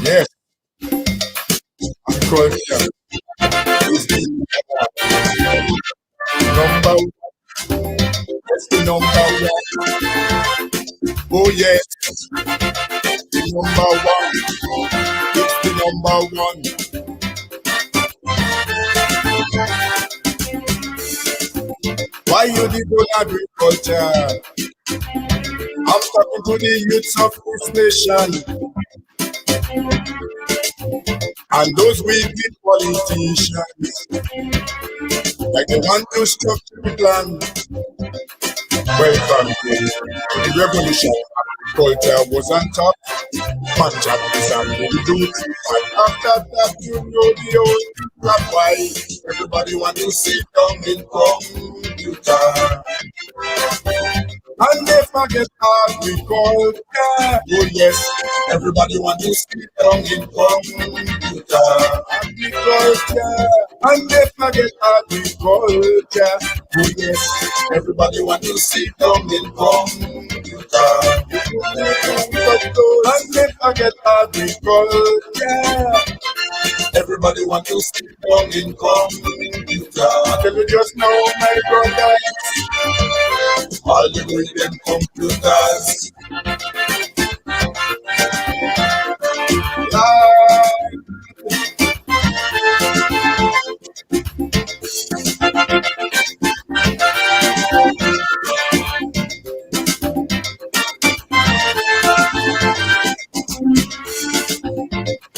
Yes, culture is the number. It's the number one. Oh yes, the number one. It's the number one. Why you people agriculture? I'm talking to the youths of this nation and those wicked politicians, like they want to structure the plan. Welcome to the revolution. Agriculture was on top. Contractors and the youth. And after that, you know the old rabbi. Everybody want to sit down in computer. And they forget agriculture. Oh yes, everybody want to sit down in computer. Agriculture. And they forget agriculture. Oh yes, everybody want to sit down in computer. And they forget agriculture. Everybody want to sit down in computer. Tell you just know, my brother, all the with them computers.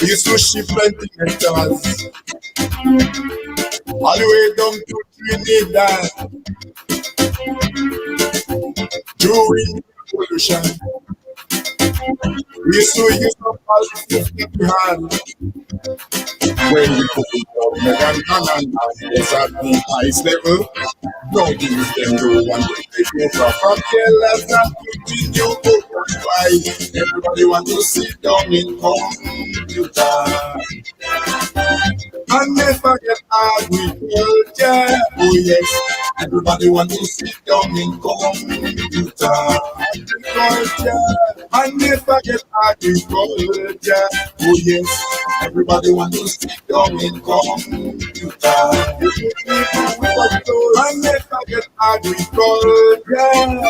We used to ship plenty hectares all the way down to Trinidad during the revolution. We used to use up all the stuff that we had when we put it down Megan and was at the highest level. Now these them do want to take over from careless and continue to why everybody want to sit down in computer. And never get agriculture. Oh yes, everybody want to sit down in computer. Agriculture. And never get agriculture. Oh yes, everybody want to sit down in computer. And never get agriculture.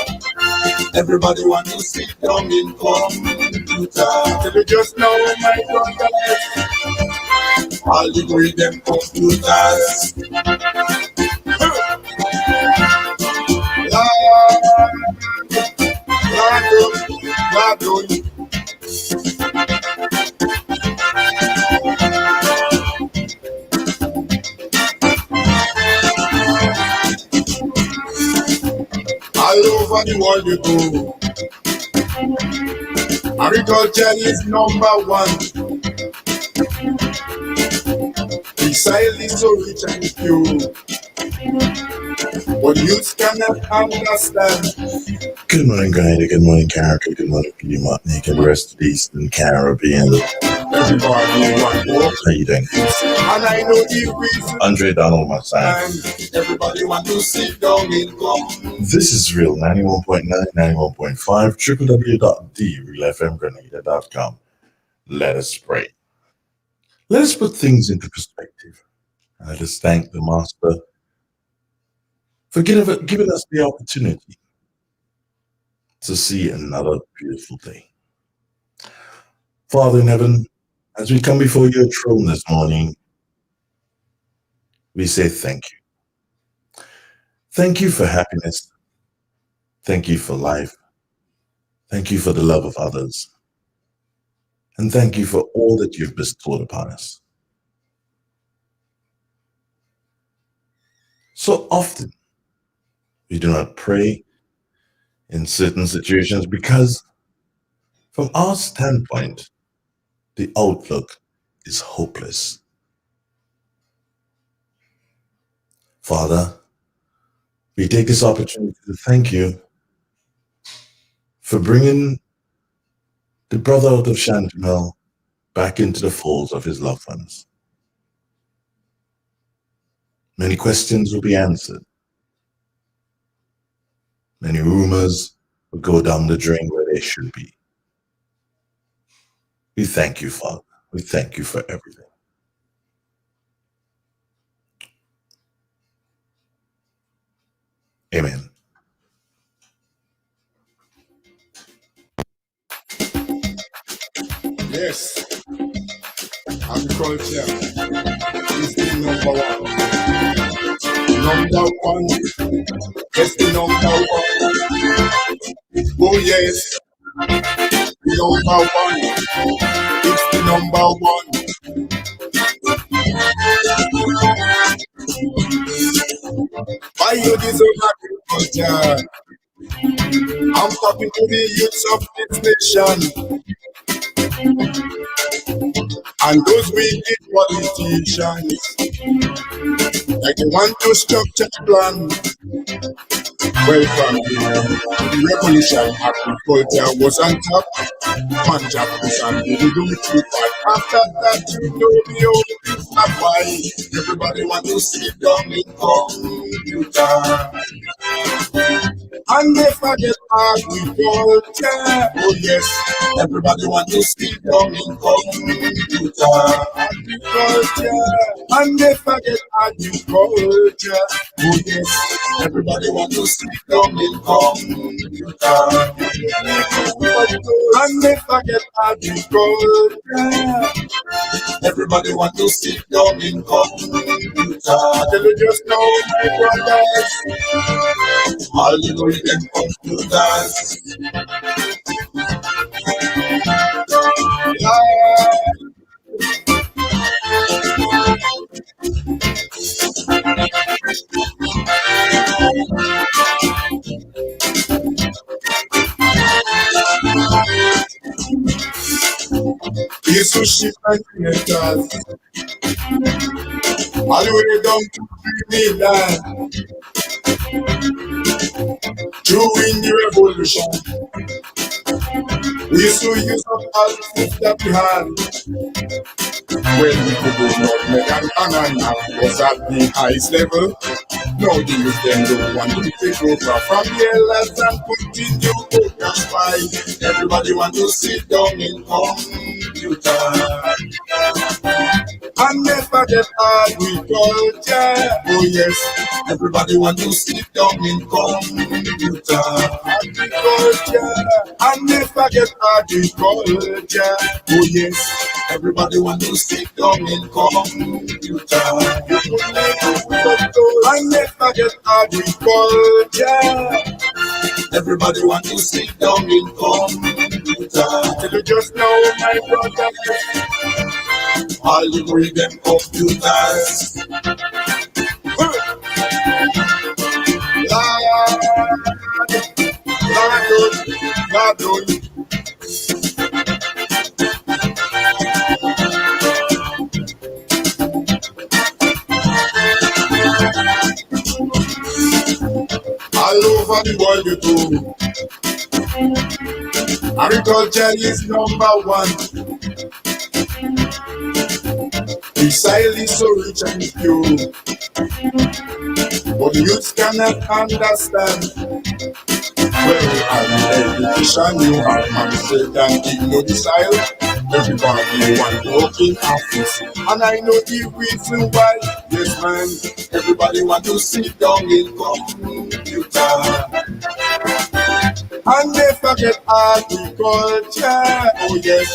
Everybody want to sit down in computer. Till you just know my brother. All the way them computers. All over the world you go, agriculture is number one. The soil is so rich and pure, but youth cannot understand. Good morning, Guy. Good morning, Carricker. Good morning, Peter Martinique, and the rest of the Eastern Caribbean. Everybody want more. How you doing? And I know the reason. Andre Donald, my side. Everybody want to sit down in computer. This is Real 91.9, 91.5, www.realfmgrenada.com. Let us pray. Let us put things into perspective. And let us thank the Master for giving us the opportunity to see another beautiful day. Father in heaven, as we come before your throne this morning, we say thank you. Thank you for happiness. Thank you for life. Thank you for the love of others. and thank you for all that you've bestowed upon us. So often, we do not pray in certain situations because, from our standpoint, the outlook is hopeless. Father, we take this opportunity to thank you for bringing the brother out of Chantamel back into the folds of his loved ones. Many questions will be answered. Many rumors will go down the drain where they should be. We thank you, Father. We thank you for everything. Amen. Yes, agriculture is the number one. Number one. Yes, the number one. Oh yes, the number one. It's the number one. Biodiesel agriculture. I'm talking to the youths of this nation and those wicked politicians. Like they want to structure the plan. Well, from the revolution, agriculture was on top. Manjapas and we do it too far. After that, you know the only thing that's why everybody want to sit down in computer. And they forget agriculture. Oh yes, everybody want to sit down in computer. Agriculture. And they forget agriculture. Oh yes, everybody want to sit down in computer. And they forget agriculture. Everybody want to sit down in computer. Tell you just know, my brothers, algorithm computers. Yes, so ship and creators. All the way down to 3 million. During the revolution, we used to use up all the food that we had. When we could do nutmeg and banana was at the highest level. Now the youth them don't want to take over from here, less than continue to that's why everybody want to sit down in computer. And never get agriculture. Oh yes, everybody want to sit down in computer. Agriculture. And never get agriculture. Oh yes, everybody want to sit down in computer. And never get agriculture. Everybody want to sit down in computer. Till you just know, my brother, all the them computers. All over the world you do. Agriculture is number one. Precisely so rich and pure. But the youths cannot understand. Well, and education you have mindset and ignore everybody want to work in office. And I know the reason why. Yes man, everybody want to sit down in computer. And they forget agriculture. Oh yes,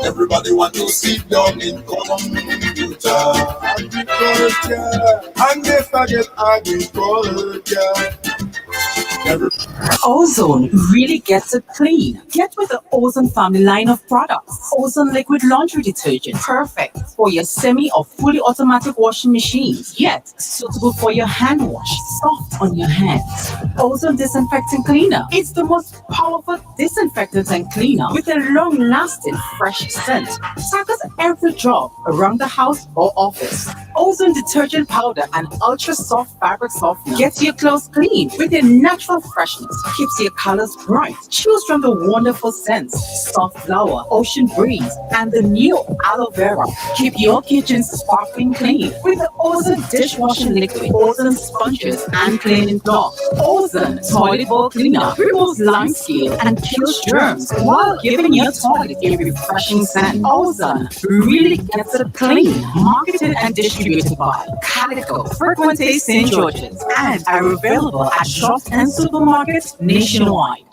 everybody want to sit down in computer. Agriculture. And they forget agriculture. Ozone really gets it clean. Get with the Ozone family line of products. Ozone liquid laundry detergent, perfect for your semi or fully automatic washing machines, yet suitable for your hand wash, soft on your hands. Ozone disinfecting cleaner. It's the most powerful disinfectant and cleaner with a long-lasting fresh scent. Tackles every job around the house or office. Ozone detergent powder and ultra soft fabric softener gets your clothes clean with a natural freshness. Keeps your colors bright. Choose from the wonderful scents: soft flower, ocean breeze, and the new aloe vera. Keep your kitchen sparkling clean with the Ozone dishwashing liquid, Ozone sponges, and cleaning cloth. Ozone toilet bowl cleaner removes lime skin and kills germs while giving your toilet a refreshing scent. Ozone really gets it clean. Marketed and distributed by Calico, Frequente St. George's, and are available at shops and supermarkets nationwide.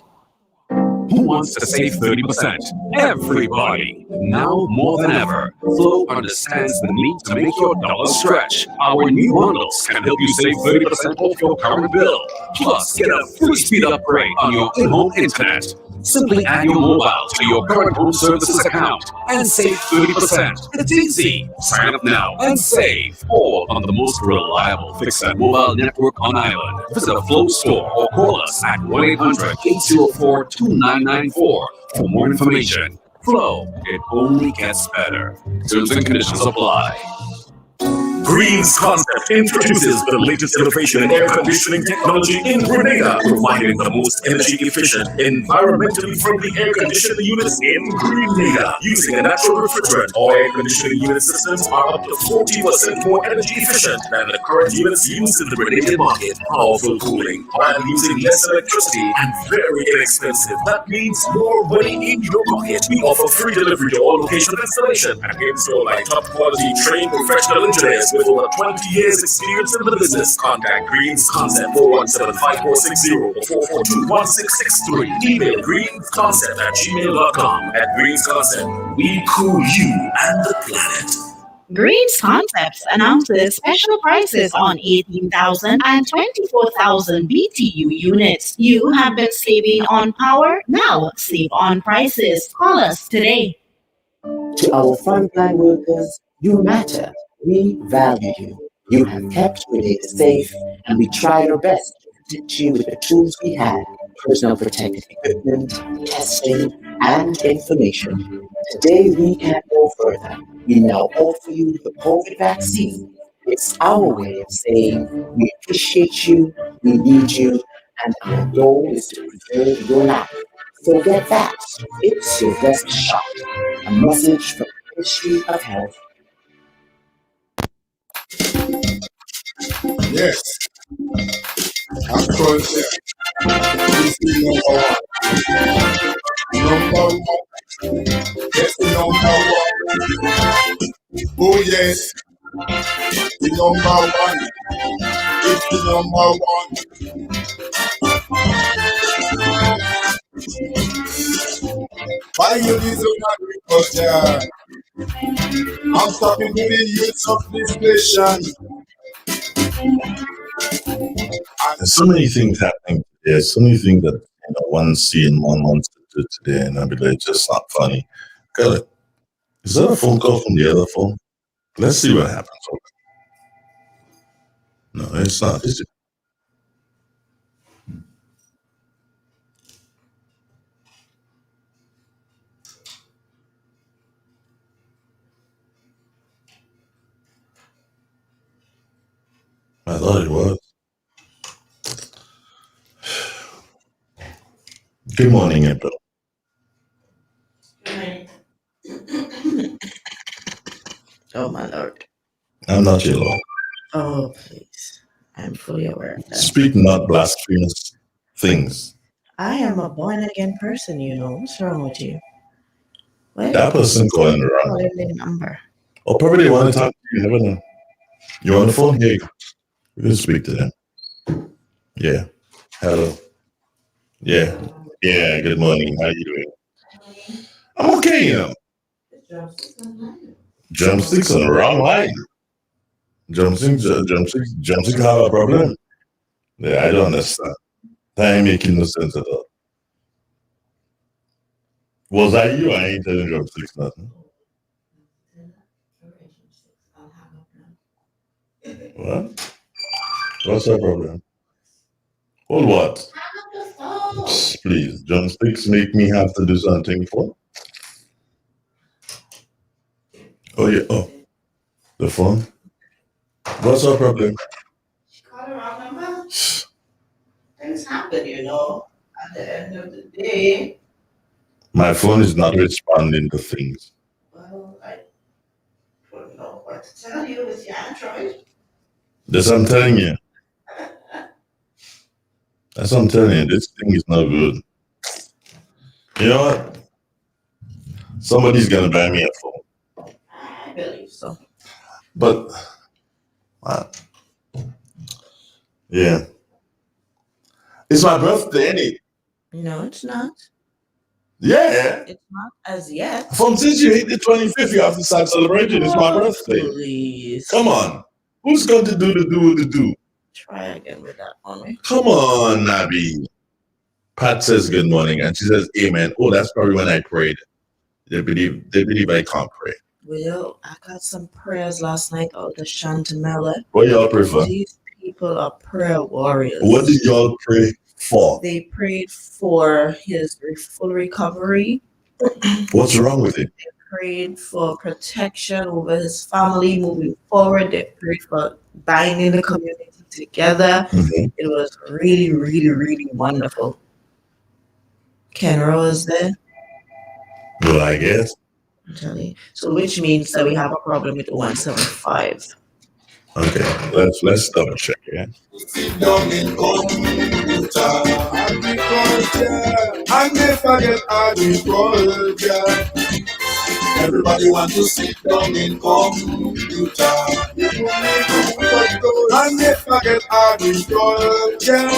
Who wants to save 30%? Everybody. Now more than ever, Flow understands the need to make your dollar stretch. Our new bundles can help you save 30% off your current bill. Plus, get a free speed upgrade on your in-home internet. Simply add your mobile to your current home services account and save 30%. It's easy. Sign up now and save. All on the most reliable fixed and mobile network on island. Visit a Flow store or call us at 1-800-804-2994 for more information. Flow, it only gets better. Terms and conditions apply. Green's Concept introduces the latest innovation in air conditioning technology in Grenada, providing the most energy efficient, environmentally friendly air conditioning units in Grenada. Using a natural refrigerant, all air conditioning unit systems are up to 40% more energy efficient than the current units used in the Grenadian market. Powerful cooling, while using less electricity and very inexpensive. That means more money in your pocket. We offer free delivery to all location of installation and install by top quality trained professional engineers with over 20 years experience in the business. Contact Green's Concept 417-5460 or 442-1663. Email greensconcept@gmail.com. At Green's Concept, we cool you and the planet. Greens Concepts announces special prices on 18,000 and 24,000 BTU units. You have been saving on power, now save on prices. Call us today. To our frontline workers, you matter. We value you. You have kept Grenada safe, and we try our best to protect you with the tools we have: personal protective equipment, testing, and information. Today, we can't go further. We now offer you the COVID vaccine. It's our way of saying we appreciate you, we need you, and our goal is to preserve your life. So get vaxxed. It's your best shot. A message from the Ministry of Health. Yes, I'm going there. This is number one. Number one. Yes, the number one. Oh, yes, the number one. It's the number one. Biodiesel agriculture. I'm stopping the use of this nation. There's so many things happening today. So many things that one see and one wants to do today, and I'll be like, it's just not funny. Got it. Is that a phone call from the other phone? Let's see what happens. No, it's not. Is it? I thought it was. Good morning, April. Oh, my lord. I'm not your Lord. Oh, please. I'm fully aware of that. Speak not blasphemous things. I am a born again person, you know. What's wrong with you? What? That person calling around. Calling the number. Or probably they want to talk to you. You never know. You on the phone? Here you go. We can speak to them. Yeah. Hello. Yeah. Yeah. Good morning. How you doing? I'm okay, Drumsticks on the wrong line. Drumsticks have a problem. Yeah, I don't understand. That ain't making no sense at all. Was I you? I ain't telling drop six nothing. What? What's the problem? Hold what? Please, drumsticks make me have to do something for. Oh yeah. Oh, the phone. What's our problem? Call the wrong number. Things happen, you know. At the end of the day, My phone is not responding to things. well, I don't know what to tell you with your Android. That's what I'm telling you. That's what I'm telling you. This thing is not good. You know what? Somebody's gonna buy me a phone. I believe so. But yeah. It's my birthday, ain't it? No, it's not. Yeah. It's not as yet. From since you hit the 25th, you have to start celebrating. It's my birthday. Please. Come on. Who's going to do the do? Try again with that one. Come on, Nabi. Pat says good morning and she says amen. Oh, that's probably when I prayed. They believe I can't pray. Well, I got some prayers last night out of Chantamela. What y'all pray for? These people are prayer warriors. What did y'all pray for? They prayed for his full recovery. What's wrong with it? They prayed for protection over his family moving forward. They prayed for binding the community together. Mhm. It was really, really, really wonderful. Ken Rose there. Well, I guess. I'm telling you. So which means that we have a problem with the 175. Okay, let's double check, yeah. Sit down in computer, agriculture, and they forget agriculture. Everybody want to sit down in computer, and they forget agriculture.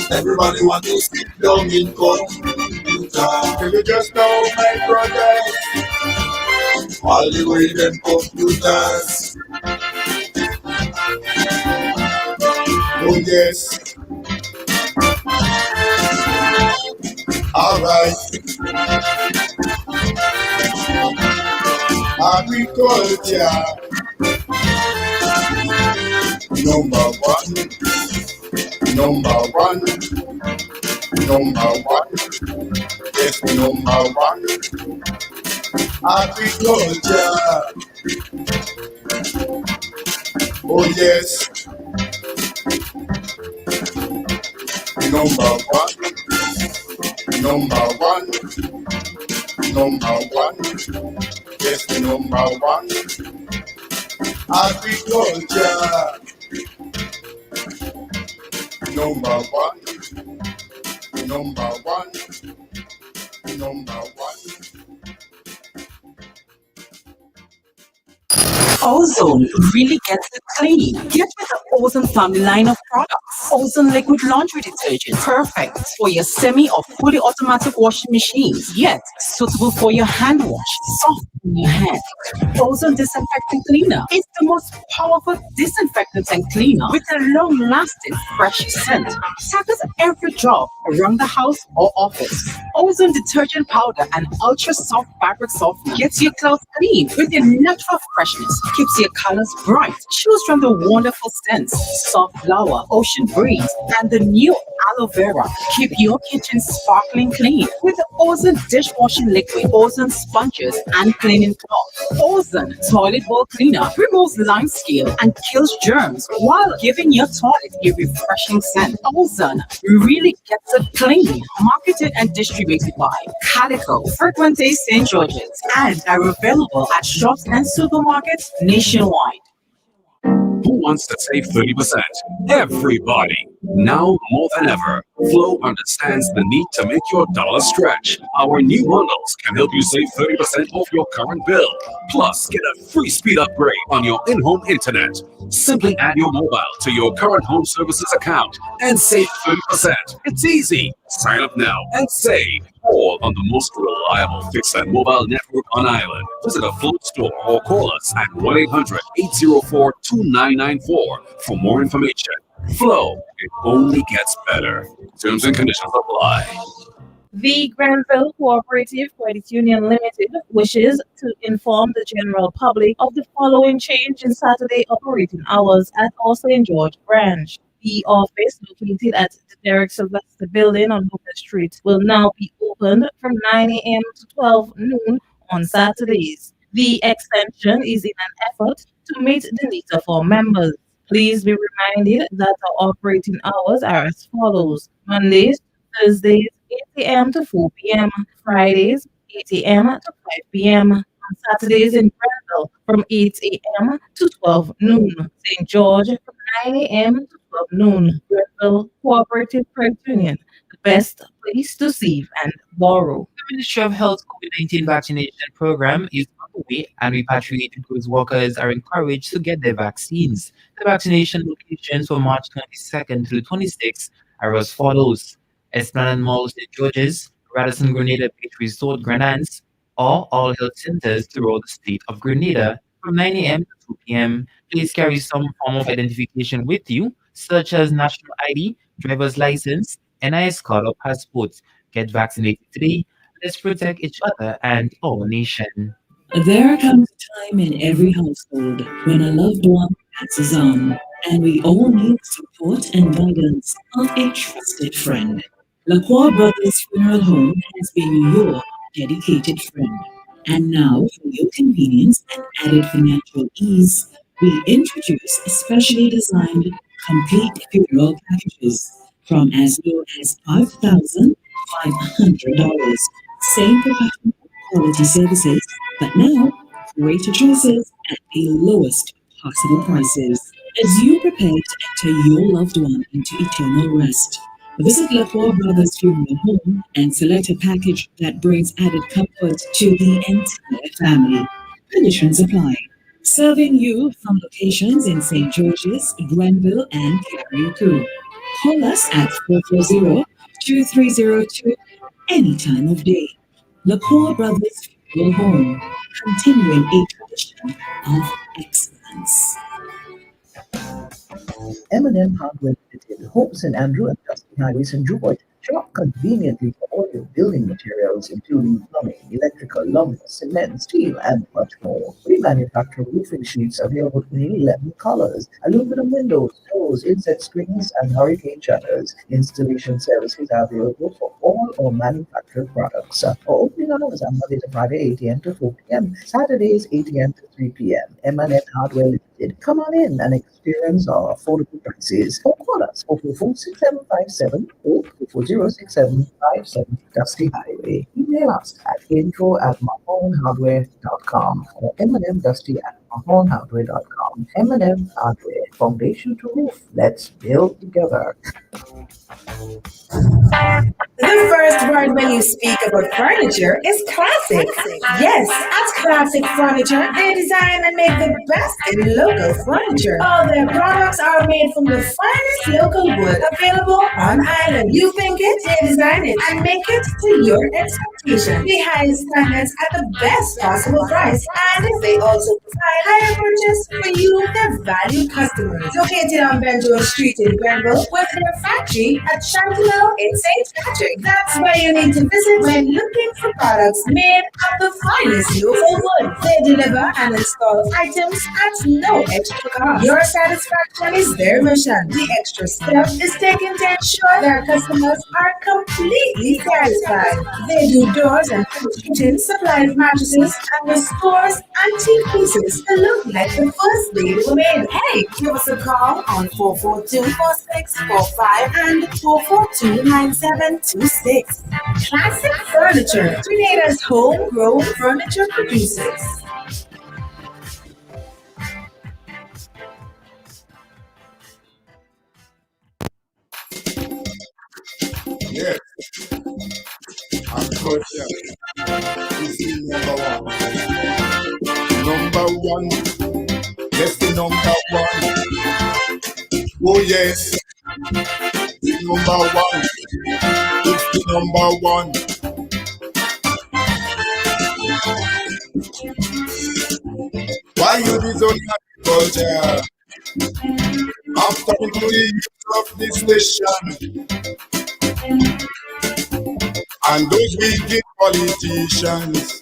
Everybody want to sit down in computer. Can you just know my brother? All the way them computers. Oh yes. Alright. Agriculture. Number one. Number one. Number one. Yes, number one. Agriculture. Oh yes. Number one. Number one. Number one. Yes, number one. Agriculture. Number one. Number one. Number one. Ozone really gets it clean. Get with the Ozone family line of products. Ozone liquid laundry detergent, perfect for your semi or fully automatic washing machines, yet suitable for your hand wash, soft in your hand. Ozone disinfectant cleaner is the most powerful disinfectant and cleaner with a long-lasting fresh scent. Tackles every job around the house or office. Ozone detergent powder and ultra soft fabric softener gets your clothes clean with a natural freshness. Keeps your colors bright. Choose from the wonderful scents, soft flower, ocean breeze, and the new aloe vera. Keep your kitchen sparkling clean with the Ozone dishwashing liquid, Ozone sponges, and cleaning cloth. Ozone toilet bowl cleaner removes lime scale and kills germs while giving your toilet a refreshing scent. Ozone really gets it clean. Marketed and distributed by Calico, Frequente St. George's, and are available at shops and supermarkets nationwide. Who wants to save 30%? Everybody. Now more than ever, Flow understands the need to make your dollar stretch. Our new bundles can help you save 30% off your current bill. Plus, get a free speed upgrade on your in-home internet. Simply add your mobile to your current home services account and save 30%. It's easy. Sign up now and save. All on the most reliable fixed and mobile network on island. Visit a Flow store or call us at 1-800-804-2994 for more information. Flow, it only gets better. Terms and conditions apply. The Granville Cooperative Credit Union Limited wishes to inform the general public of the following change in Saturday operating hours at our St. George branch. The office, located at the Derek Sylvester Building on Locust Street, will now be opened from 9 a.m. to 12 noon on Saturdays. The extension is in an effort to meet the needs of our members. Please be reminded that our operating hours are as follows: Mondays, Thursdays, 8 a.m. to 4 p.m., Fridays, 8 a.m. to 5 p.m., on Saturdays in Granville from 8 a.m. to 12 noon, St. George from 9 a.m. to 12 noon, Granville Cooperative Credit Union, the best place to save and borrow. The Ministry of Health COVID-19 vaccination program is underway, and repatriated goods workers are encouraged to get their vaccines. The vaccination locations for March 22nd through 26th are as follows: Esplanade Mall, St. George's, Radisson Grenada Beach Resort, Grenans, or all health centers throughout the state of Grenada from 9 a.m. to 2 p.m. Please carry some form of identification with you, such as national ID, driver's license, NIS card, or passport. Get vaccinated today. Let's protect each other and our nation. There comes a time in every household when a loved one passes on, and we all need the support and guidance of a trusted friend. Lacroix Brothers Funeral Home has been your dedicated friend. And now, for your convenience and added financial ease, we introduce specially designed complete funeral packages from as low as $5,500. Same professional quality services, but now greater choices at the lowest possible prices. As you prepare to enter your loved one into eternal rest, visit Lacroix Brothers Funeral Home and select a package that brings added comfort to the entire family. Conditions apply. Serving you from locations in St. George's, Grenville, and Carriacou. Call us at 440-2302 any time of day. Lacroix Brothers Funeral Home, continuing a tradition of excellence. M&M Hardware Limited, Hope St. Andrew and Dusty Highway, St. George. Shop conveniently for all your building materials, including plumbing, electrical, lumber, cement, steel, and much more. We manufacture roofing sheets available in 11 colors, aluminum windows, doors, insect screens, and hurricane shutters. Installation services are available for all our manufactured products. Our opening hours are Monday to Friday, 8 a.m. to 4 p.m., Saturdays, 8 a.m. to 3 p.m. M&M Hardware Limited. Come on in and experience our affordable prices. Or call us 444-6757 or 440-6757 Dusty Highway. Email us at info@mahonhardware.com or mnmdusty@mahonhardware.com. M&M Hardware, foundation to roof. Let's build together. The first word when you speak about furniture is classic. Yes, at Classic Furniture, they design and make the best in local furniture. All their products are made from the finest local wood available on island. You think it, they design it and make it to your expectation. The highest standards at the best possible price, and they also provide higher purchase for you, their valued customers. Located on Benjamin Street in Grenville, with their factory at Chantilly in St. Patrick. That's where you need to visit when looking for products made of the finest local wood. They deliver and install items at no extra cost. Your satisfaction is their mission. The extra step is taken to ensure their customers are completely satisfied. They do doors and fittings, supplies mattresses, and restores antique pieces to look like the first day they were made. Hey, give us a call on 442-4645 and 442-9726. Classic Furniture, Grenada's homegrown furniture producers. Yes, I'm good. Yeah. This is number one. Number one. Yes, the number one. Oh, yes. The number one. It's the number one. Why you disown agriculture? I'm talking to you. of this nation and those wicked politicians,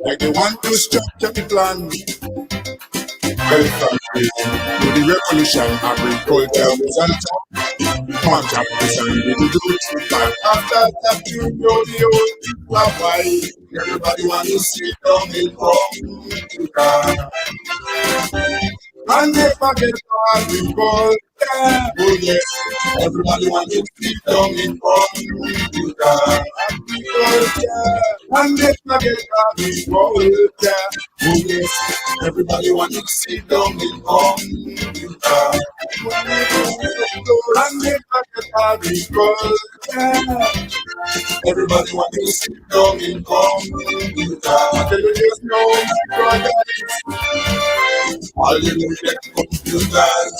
like they want to structure the plan. Welcome to the revolution, agriculture was on top, contractors and the duty, but after that you know the old people are why everybody want to sit down in Africa. And they forget agriculture, oh yes, everybody want to sit down in Africa. Agriculture, and they forget agriculture, oh yes, everybody want to sit down in Africa. And they forget agriculture, everybody want to sit down in Africa. Tell you just know, my brothers, all you need is computers.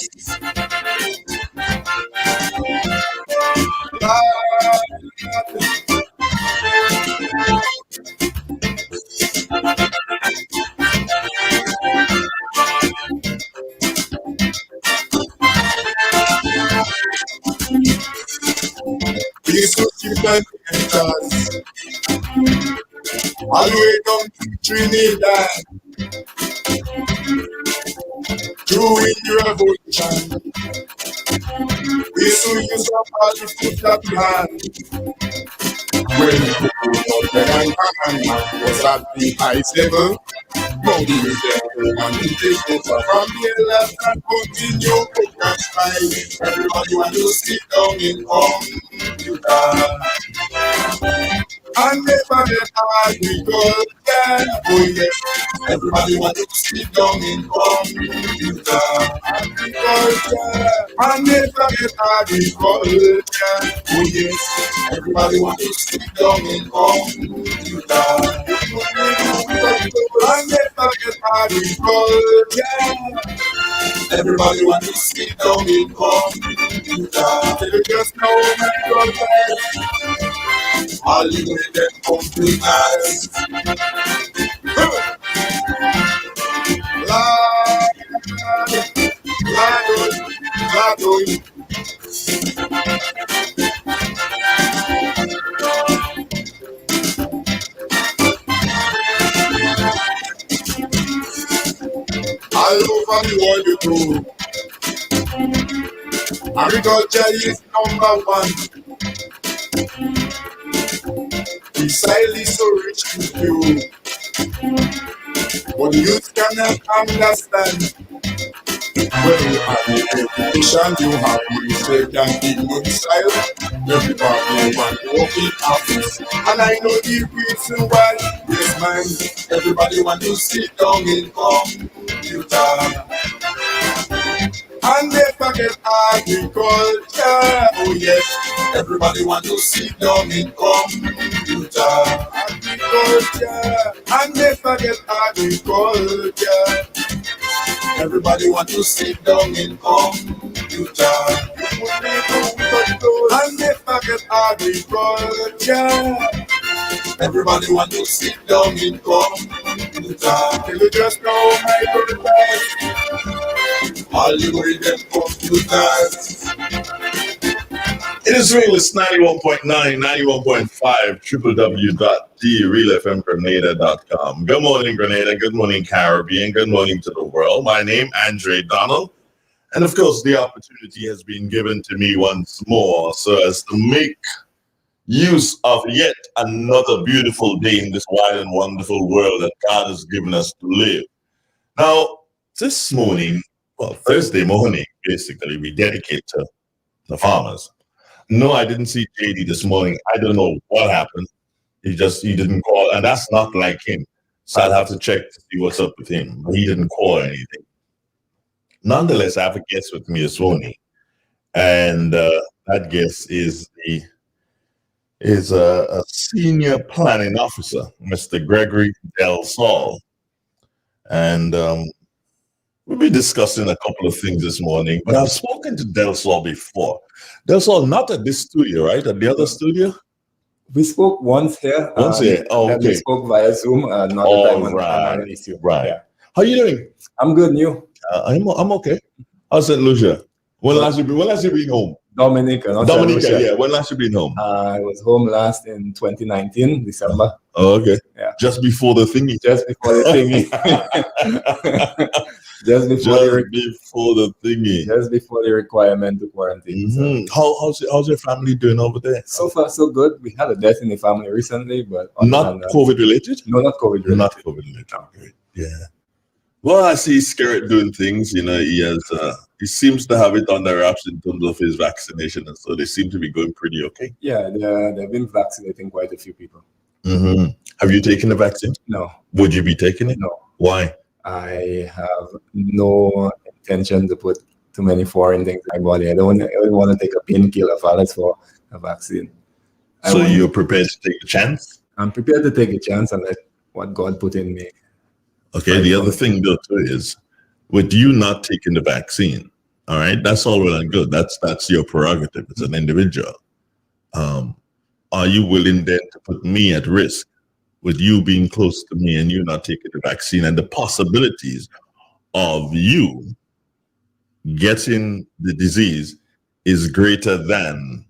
Please go to the computers. All the way down to Trinidad. During the revolution, we soon use up all the food that we had. When the and was at the highest level, Modi is there and we take over from the left and continue to catch. Everybody want to sit down in computer. And never get agriculture, oh yes, everybody want to sit down in computer. Agriculture, and never get agriculture, oh yes, everybody want to sit down in computer. And never get agriculture, everybody want to sit down in computer. You just know my brother. All you need them computers. All over the world you do. Agriculture is number one. Precisely so rich in you, but youth cannot understand. When you have the education, you have the respect and dignity style. Everybody want to work in office, and I know the reason why. Yes, man, everybody want to sit down in computer. And they forget agriculture, oh yes, everybody want to sit down in computer. Agriculture, and they forget agriculture, everybody want to sit down in computer. And they forget agriculture, everybody want to sit down in computer. Till you just know my brothers, all you need them computers. It is real. It's 91.9, 91.5, www.therealfmgrenada.com. Good morning, Grenada. Good morning, Caribbean. Good morning to the world. My name, Andre Donald. And of course, the opportunity has been given to me once more so as to make use of yet another beautiful day in this wide and wonderful world that God has given us to live. Now, this morning, well, Thursday morning, basically, we dedicate to the farmers. No, I didn't see JD this morning. I don't know what happened. He didn't call, and that's not like him. So I'll have to check to see what's up with him. But he didn't call or anything. Nonetheless, I have a guest with me this morning, and that guest is a senior planning officer, Mr. Gregory Del Sol, and we'll be discussing a couple of things this morning. But I've spoken to Del Sol before. Del Sol, not at this studio, right? At the other studio? We spoke once here. Once here? Oh, okay. We spoke via Zoom. Not right. Right. Yeah. How you doing? I'm good. And you? I'm okay. How's St. Lucia? When last you been home? Dominica, not Dominica, St. Lucia. yeah. When last you been home? I was home last in 2019, December. Oh, okay. Yeah. Just before the thingy. Just before the thingy. Just before the thingy. Just before the requirement to quarantine. Mm-hmm. So. How's your family doing over there? So far, so good. We had a death in the family recently, but not COVID related. No, not COVID related. Not COVID related. No. Yeah. Well, I see Skerritt doing things. You know, he seems to have it on the wraps in terms of his vaccination, and so they seem to be going pretty okay. Yeah, they've been vaccinating quite a few people. Mm-hmm. Have you taken the vaccine? No. Would you be taking it? No. Why? I have no intention to put too many foreign things in my body. I don't want to take a painkiller for a vaccine. So you're prepared to take a chance? I'm prepared to take a chance and let what God put in me. Okay, the other thing though too is with you not taking the vaccine, all right, that's all well and good. That's your prerogative as an individual. Are you willing then to put me at risk with you being close to me and you not taking the vaccine and the possibilities of you getting the disease is greater than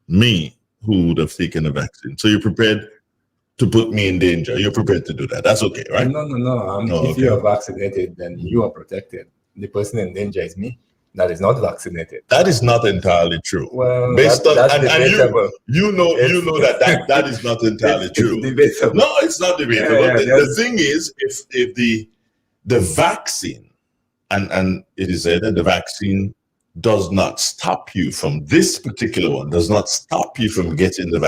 me who would have taken the vaccine? So you're prepared to put me in danger. You're prepared to do that. That's okay, right? No. If you are vaccinated, then you are protected. The person in danger is me that is not vaccinated. That is not entirely true. Well, based on that's and debatable. You know that is not entirely true. It's debatable. No, it's not debatable. Yeah, the thing is, if the vaccine and it is said that the vaccine does not stop you from this particular one, does not stop you from getting the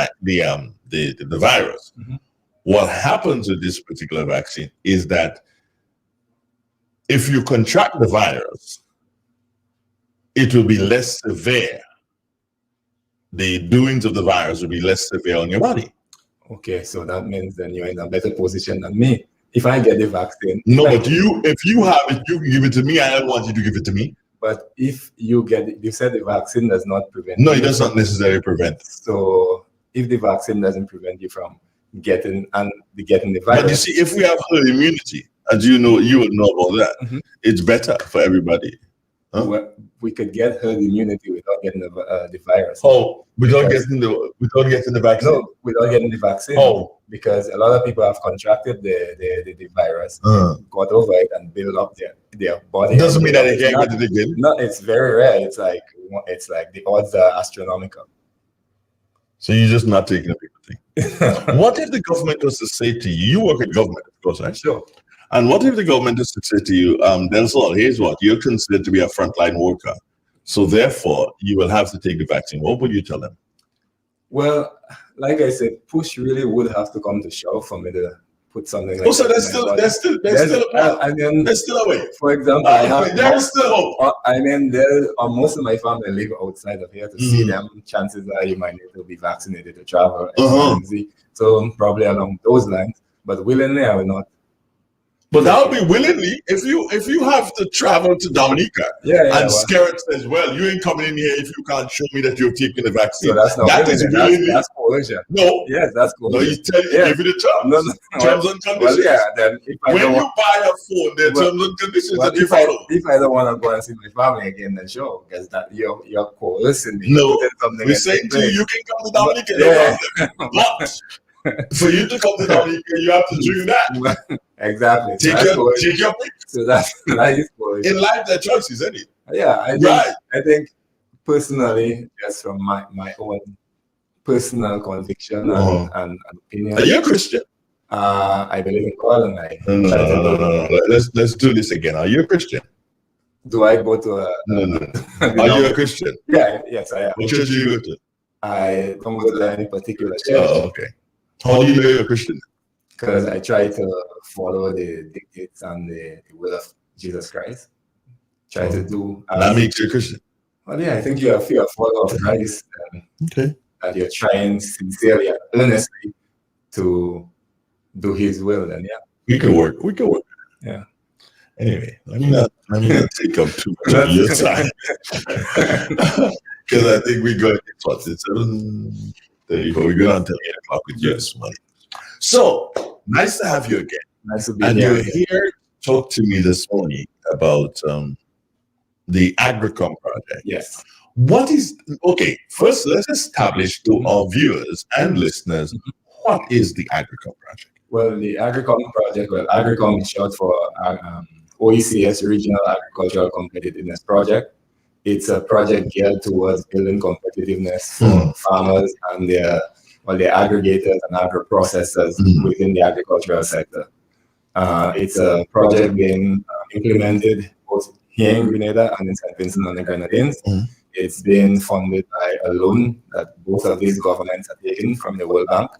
virus. Mm-hmm. What happens with this particular vaccine is that if you contract the virus, it will be less severe. The doings of the virus will be less severe on your body. Okay, so that means then you're in a better position than me. If I get the vaccine. No, but if you have it, you can give it to me. I don't want you to give it to me. But if you get it, you said the vaccine does not prevent. No, it does not necessarily prevent. So if the vaccine doesn't prevent you from getting the virus. But you see, if we have herd immunity, as you know, you would know about that, mm-hmm. It's better for everybody. Huh? Well, we could get herd immunity without getting the virus. Oh, without getting the vaccine? No, without getting the vaccine. Oh. Because a lot of people have contracted the virus, got over it, and built up their body. Doesn't mean that they can't get it again. No, it's very rare. It's like the odds are astronomical. So you're just not taking a big thing. What if the government was to say to you, you work in government, of course, right? Sure. And what if the government is to say to you, Delsol, here's what, you're considered to be a frontline worker. So therefore, you will have to take the vaccine. What would you tell them? Well, like I said, push really would have to come to shove for me to put something like so there's still a way. For example, there's still hope. I mean, most of my family live outside of here. To see them, chances are you might need to be vaccinated to travel. So probably along those lines. But willingly, I will not. But that would be willingly if you have to travel to Dominica and Skerritt says, well, you ain't coming in here if you can't show me that you've taken the vaccine. So that's not that is willingly. That's coercion. No. Yes, that's coercion. No, you tell give it a terms. No. Terms and conditions. Well, yeah, then if I when you buy a phone, there are terms and conditions that you follow. If I don't want to go and see my family again, then sure, because that you're coercing me. No, we're saying to you can come to Dominica. Yeah. But for you to come to Dominica, you have to do that. Exactly. Take your pick. So that is coercion. In life, there are choices, isn't it? Yeah, I think personally, just from my own personal conviction and opinion. Are you a Christian? I believe in God, and No. Let's do this again. Are you a Christian? Do I go to a? No. Are you a Christian? Yeah. Yes, I am. What church do you go to? I don't go to any particular church. Oh, okay. How do you know you're a Christian? Because I try to follow the dictates and the will of Jesus Christ. Try to do. That makes you a Christian. Well, yeah, I think you're a follower of Christ. Okay. That you're trying sincerely and earnestly to do His will, and we can work. Yeah. Anyway, let me not take up too much of your time because I think we're going. It's 7:30, but we're going until 8:00 with you this morning. So nice to have you again. Nice to be and here. You're here to talk to me this morning about the Agricom project. Yes. What is okay? First, let's establish to our viewers and listeners what is the Agricom project. Well, the Agricom project, well, Agricom is short for OECS Regional Agricultural Competitiveness Project. It's a project geared towards building competitiveness for farmers and their aggregators and agro-processors within the agricultural sector. It's a project being implemented both here in Grenada and in St. Vincent and the Grenadines. It's been funded by a loan that both of these governments are taking from the World Bank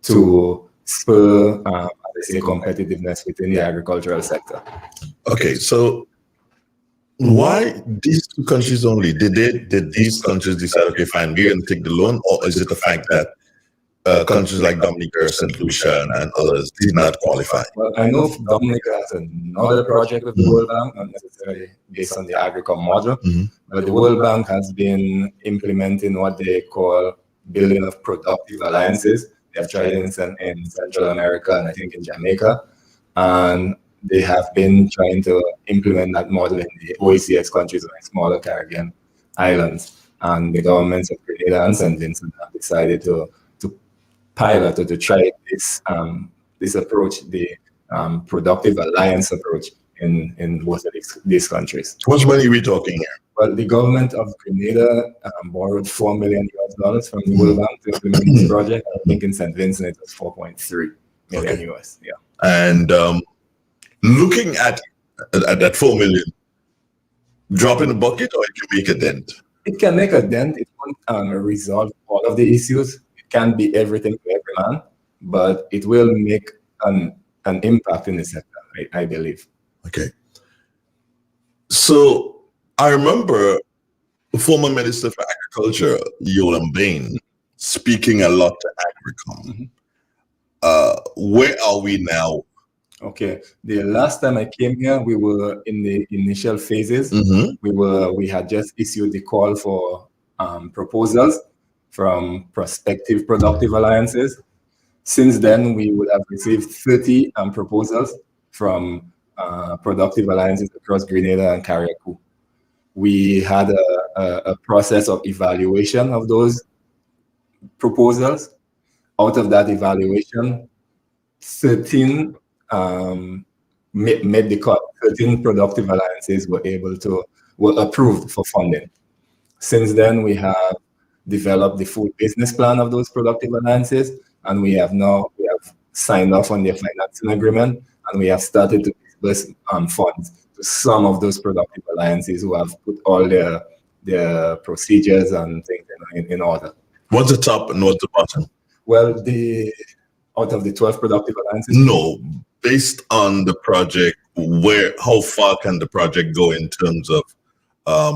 to spur, as I say, competitiveness within the agricultural sector. Okay, so why these two countries only? Did these countries decide, okay, fine, we're going to take the loan, or is it the fact that countries like Dominica, St. Lucia, and others did not qualify? Well, I know Dominica has another project with the World Bank, not necessarily based on the Agricom model, but the World Bank has been implementing what they call building of productive alliances. They have tried it in Central America and I think in Jamaica, and they have been trying to implement that model in the OECS countries and smaller Caribbean islands. And the governments of Grenada and St. Vincent have decided to pilot or to try this approach, the productive alliance approach in both of these countries. How much money are we talking here? Well, the government of Grenada borrowed $4 million from the World Bank to implement this project. I think in St. Vincent it was 4.3 million US. Yeah. And looking at that 4 million, drop in the bucket, or it can make a dent? It can make a dent. It won't resolve all of the issues. It can't be everything to every man, but it will make an impact in the sector, I believe. Okay. So I remember the former Minister for Agriculture, Yolam Bain, speaking a lot to Agricom. Where are we now? Okay. The last time I came here, we were in the initial phases. We had just issued the call for proposals from prospective productive alliances. Since then, we would have received 30 proposals from productive alliances across Grenada and Carriacou. We had a process of evaluation of those proposals. Out of that evaluation, 13 made the cut. 13 productive alliances were approved for funding. Since then, we have developed the full business plan of those productive alliances, and we have signed off on their financing agreement, and we have started to disburse funds to some of those productive alliances who have put all their procedures and things in order. What's the top and what's the bottom? Well, out of the 12 productive alliances? No, based on the project, how far can the project go in terms of a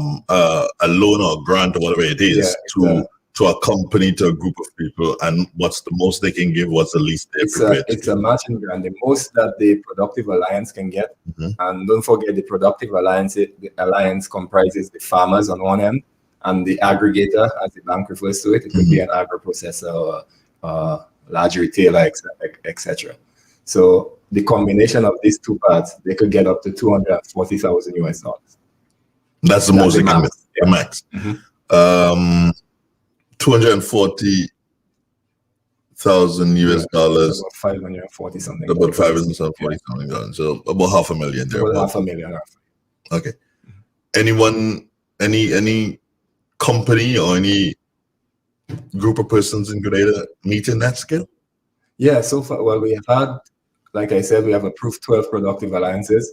loan or grant or whatever it is to a company, to a group of people, and what's the most they can give, what's the least they're prepared to It's a matching grant, the most that the productive alliance can get. And don't forget, the productive alliance, the alliance comprises the farmers on one end and the aggregator, as the bank refers to it. It could be an agro-processor or large retailer, etc. So the combination of these two parts, they could get up to $240,000 US. That's the most they can get, the max. 240,000 US dollars. About 540 something. About 540 something dollars. So about $500,000 there. About $500,000. Okay. Anyone, any company or any group of persons in Grenada meeting that scale? Yeah, so far, well, we have had, like I said, we have approved 12 productive alliances.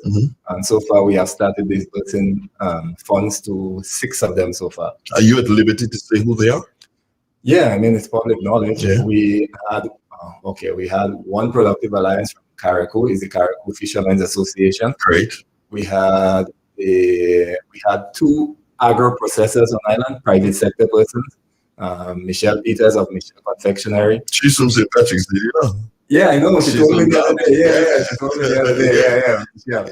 And so far, we have started disbursing funds to 6 of them so far. Are you at liberty to say who they are? Yeah, I mean, it's public knowledge. Yeah. We had one productive alliance from Carriacou, is the Carriacou Fishermen's Association. Great. We had 2 agro-processors on island, private sector persons. Michelle Peters of Michelle Confectionery. She's from St. Patrick's, did you know? Yeah, I know. She told me the other day. Yeah, she told me the other day. Yeah.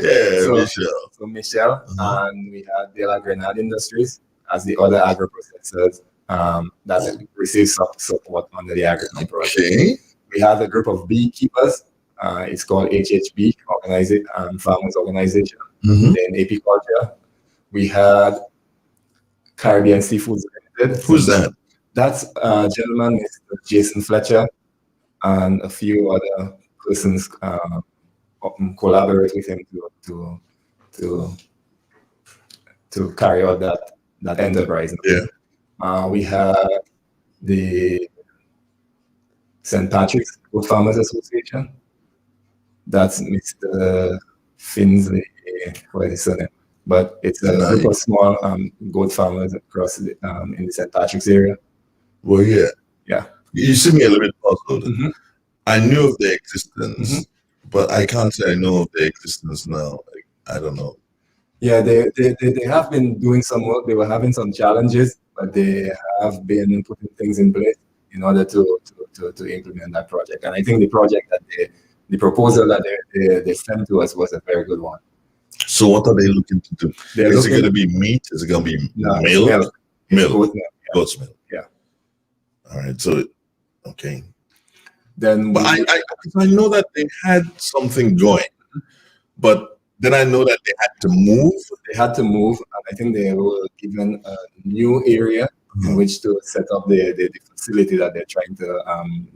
Michelle. So Michelle, and we had De La Grenade Industries as the other agro-processors that receive support under the Agricom project. Okay. We have a group of beekeepers. It's called HHB, Farmers Organization. Then apiculture. We had Caribbean Seafoods Limited. Who's that? That's a gentleman, Mr. Jason Fletcher, and a few other persons collaborate with him to carry out that enterprise. Yeah. We have the St. Patrick's Goat Farmers Association. That's Mr. Finsley, what is his surname? But it's a group of small goat farmers across in the St. Patrick's area. Well, yeah. Yeah. You see me a little bit puzzled. I knew of their existence, but I can't say I know of their existence now. I don't know. Yeah, they have been doing some work. They were having some challenges, but they have been putting things in place in order to implement that project. And I think the project that the proposal that they sent to us was a very good one. So what are they looking to do? Is it going to be meat? Is it going to be milk? Milk. Goat's milk. Yeah. All right. So, okay. Then, but I know that they had something going, but then I know that they had to move. They had to move, and I think they were given a new area in which to set up the facility that they're trying to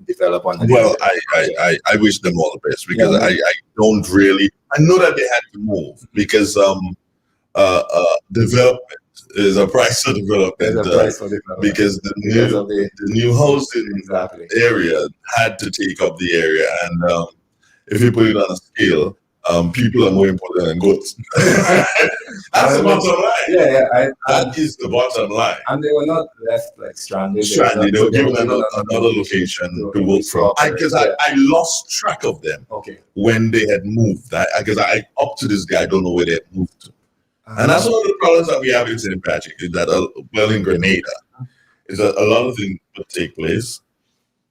develop on. Well, I wish them all the best because I don't really. I know that they had to move because development is a price for development. Because the new housing area had to take up the area, and if you put it on a scale, people are more important than goats. That's the bottom line. Yeah. That is the bottom line. And they were not left like stranded. They were given another location to work from. Because I lost track of them. Okay. When they had moved. Because I up to this day, I don't know where they had moved to. And that's one of the problems that we have in St. Patrick, is that, in Grenada, is that a lot of things would take place,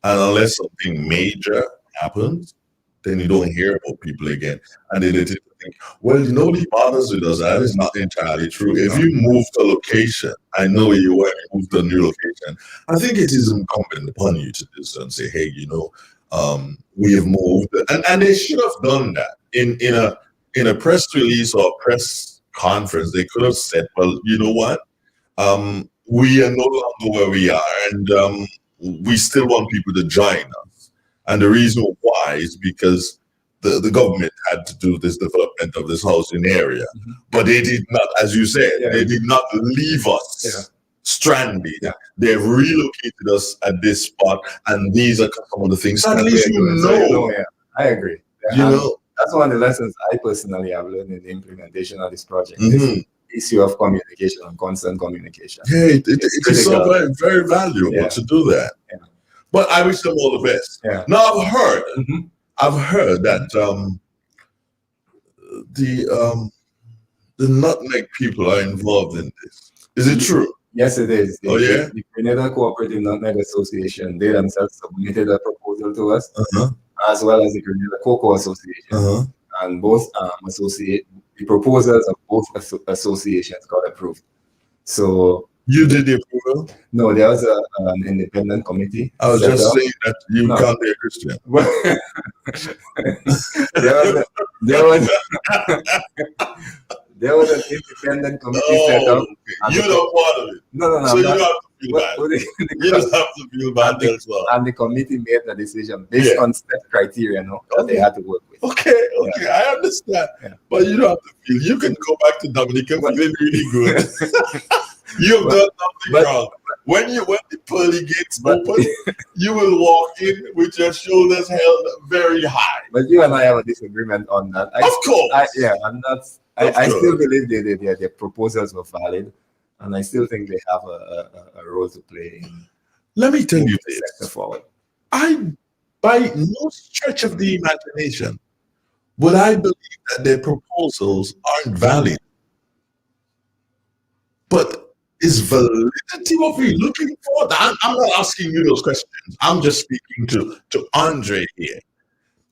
and unless something major happens, then you don't hear about people again. And then they think, well, nobody bothers with us. That is not entirely true. If you move to a location, I know where you are, you move to a new location, I think it is incumbent upon you to do so and say, hey, we have moved. And they should have done that. In a press release or press conference, they could have said, well, you know what? We are no longer where we are, and we still want people to join us. And the reason why is because the government had to do this development of this housing area. But they did not, as you said, they did not leave us stranded. They've relocated us at this spot, and these are some of the things. At least you know. I agree. That's one of the lessons I personally have learned in the implementation of this project. This issue of communication and constant communication. Yeah, it's so very, very valuable to do that. Yeah. But I wish them all the best. Yeah. Now I've heard that the nutmeg people are involved in this. Is it true? Yes, it is. The Grenada Cooperative Nutmeg Association, they themselves submitted a proposal to us, as well as the Grenada Cocoa Association. And both the proposals of both associations got approved. So you did the approval? No, there was an independent committee. I was just saying that you can't be a Christian. There was an independent committee set up. You're not part of it. No. So you don't have to feel bad. You don't have to feel bad as well. And the committee made the decision based on set criteria that they had to work with. Okay, I understand. But you don't have to feel. You can go back to Dominica feeling really good. You've done nothing wrong. When the pearly gates open, you will walk in with your shoulders held very high. But you and I have a disagreement on that. Of course. I still believe their proposals were valid, and I still think they have a role to play in. Let me tell you this. Sector forward. By no stretch of the imagination would I believe that their proposals aren't valid. But is validity what we're looking for? I'm not asking you those questions. I'm just speaking to Andre here.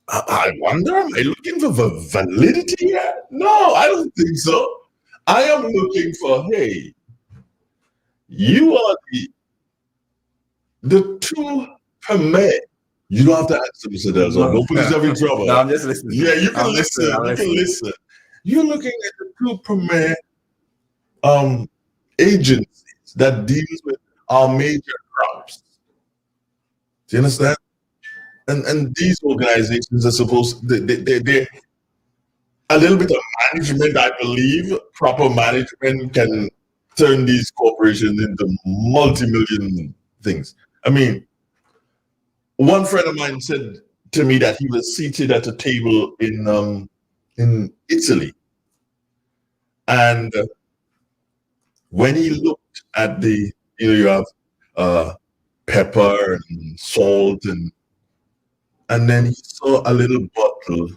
I wonder, am I looking for validity here? No, I don't think so. I am looking for, hey, you are the two premier. You don't have to answer, Mr. Delson. Don't put yourself in trouble. No, I'm just listening. Yeah, you can listen. You can listen. You're looking at the two premier agencies that deals with our major crops. Do you understand? And these organizations are supposed they're a little bit of management, I believe. Proper management can turn these corporations into multi-million things. I mean, one friend of mine said to me that he was seated at a table in Italy, and when he looked at you have pepper and salt, and then he saw a little bottle,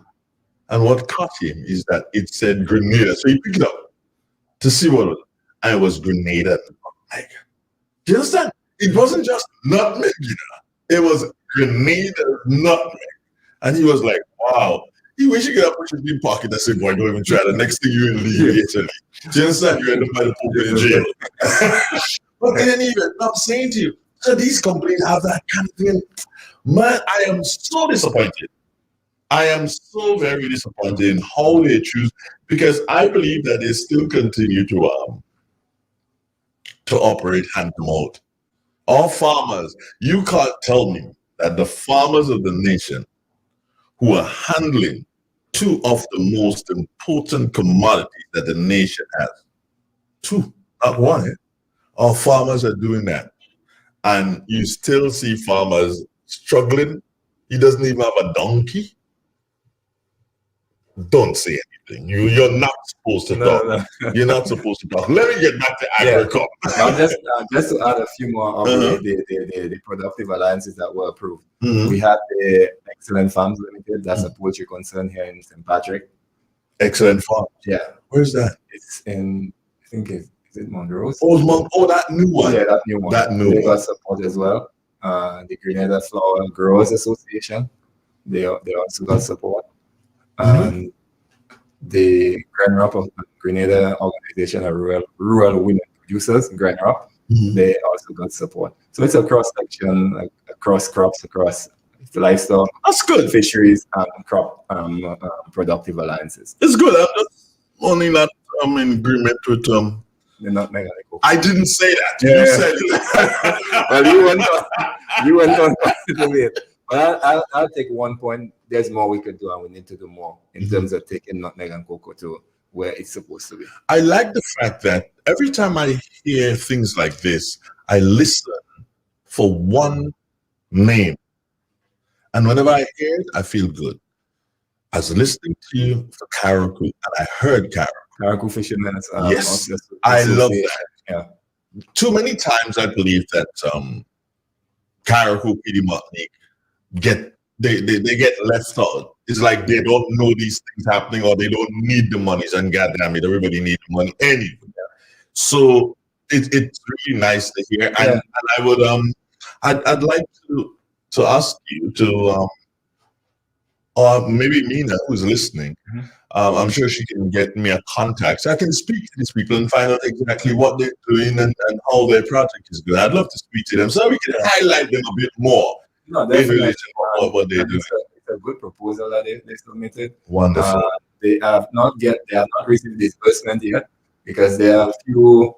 and what caught him is that it said Grenada. So he picked it up to see what it was, and it was Grenada and nutmeg. Do you understand? It wasn't just nutmeg, it was Grenada nutmeg. And he was like, wow. He wish he could have put it in his pocket and said, boy, don't even try. The next thing you leave Italy. Do you understand? You end up by the pulpit in jail. But then even, I'm saying to you, so these companies have that kind of thing. Man, I am so disappointed. I am so very disappointed in how they choose, because I believe that they still continue to operate hand to mouth. All farmers, you can't tell me that the farmers of the nation who are handling two of the most important commodities that the nation has, two, not one, our farmers are doing that. And you still see farmers struggling. He doesn't even have a donkey. Don't say anything. You're not supposed to talk. No. You're not supposed to talk. Let me get back to agriculture. Just to add a few more of the productive alliances that were approved. We had the Excellent Farms Limited. That's a poultry concern here in St. Patrick. Excellent Farms. Yeah. Where's that? It's in, I think is it Montrose? Oh, that new one. Yeah, that new one. They got support as well. The Grenada Flour Growers Association. They also got support. The Grand Rap of Grenada Organization of Rural Women Producers, Grand Rap, they also got support. So it's a cross section, across crops, across livestock. That's good. Fisheries and crop productive alliances. It's good. I'm just only not in agreement with They're not mega. I didn't say that. Yeah. You said it. Well, you went on to it. But I'll take one point. There's more we could do, and we need to do more in terms of taking nutmeg and cocoa to where it's supposed to be. I like the fact that every time I hear things like this, I listen for one name. And whenever I hear it, I feel good. I was listening to you for Karakou, and I heard Karakou. Karakou Fishermen. Yes, I love that. Yeah. Too many times I believe that Karakou, PD Martinique they get left out. It's like they don't know these things happening, or they don't need the monies, and goddamn it, everybody needs money anyway. So it's really nice to hear. Yeah. And I would I'd like to ask you to or maybe Mina, who's listening, I'm sure she can get me a contact so I can speak to these people and find out exactly what they're doing and how their project is going. I'd love to speak to them so we can highlight them a bit more. No, definitely. What they do. It's a good proposal that they submitted. Wonderful. They have not received disbursement yet because there are a few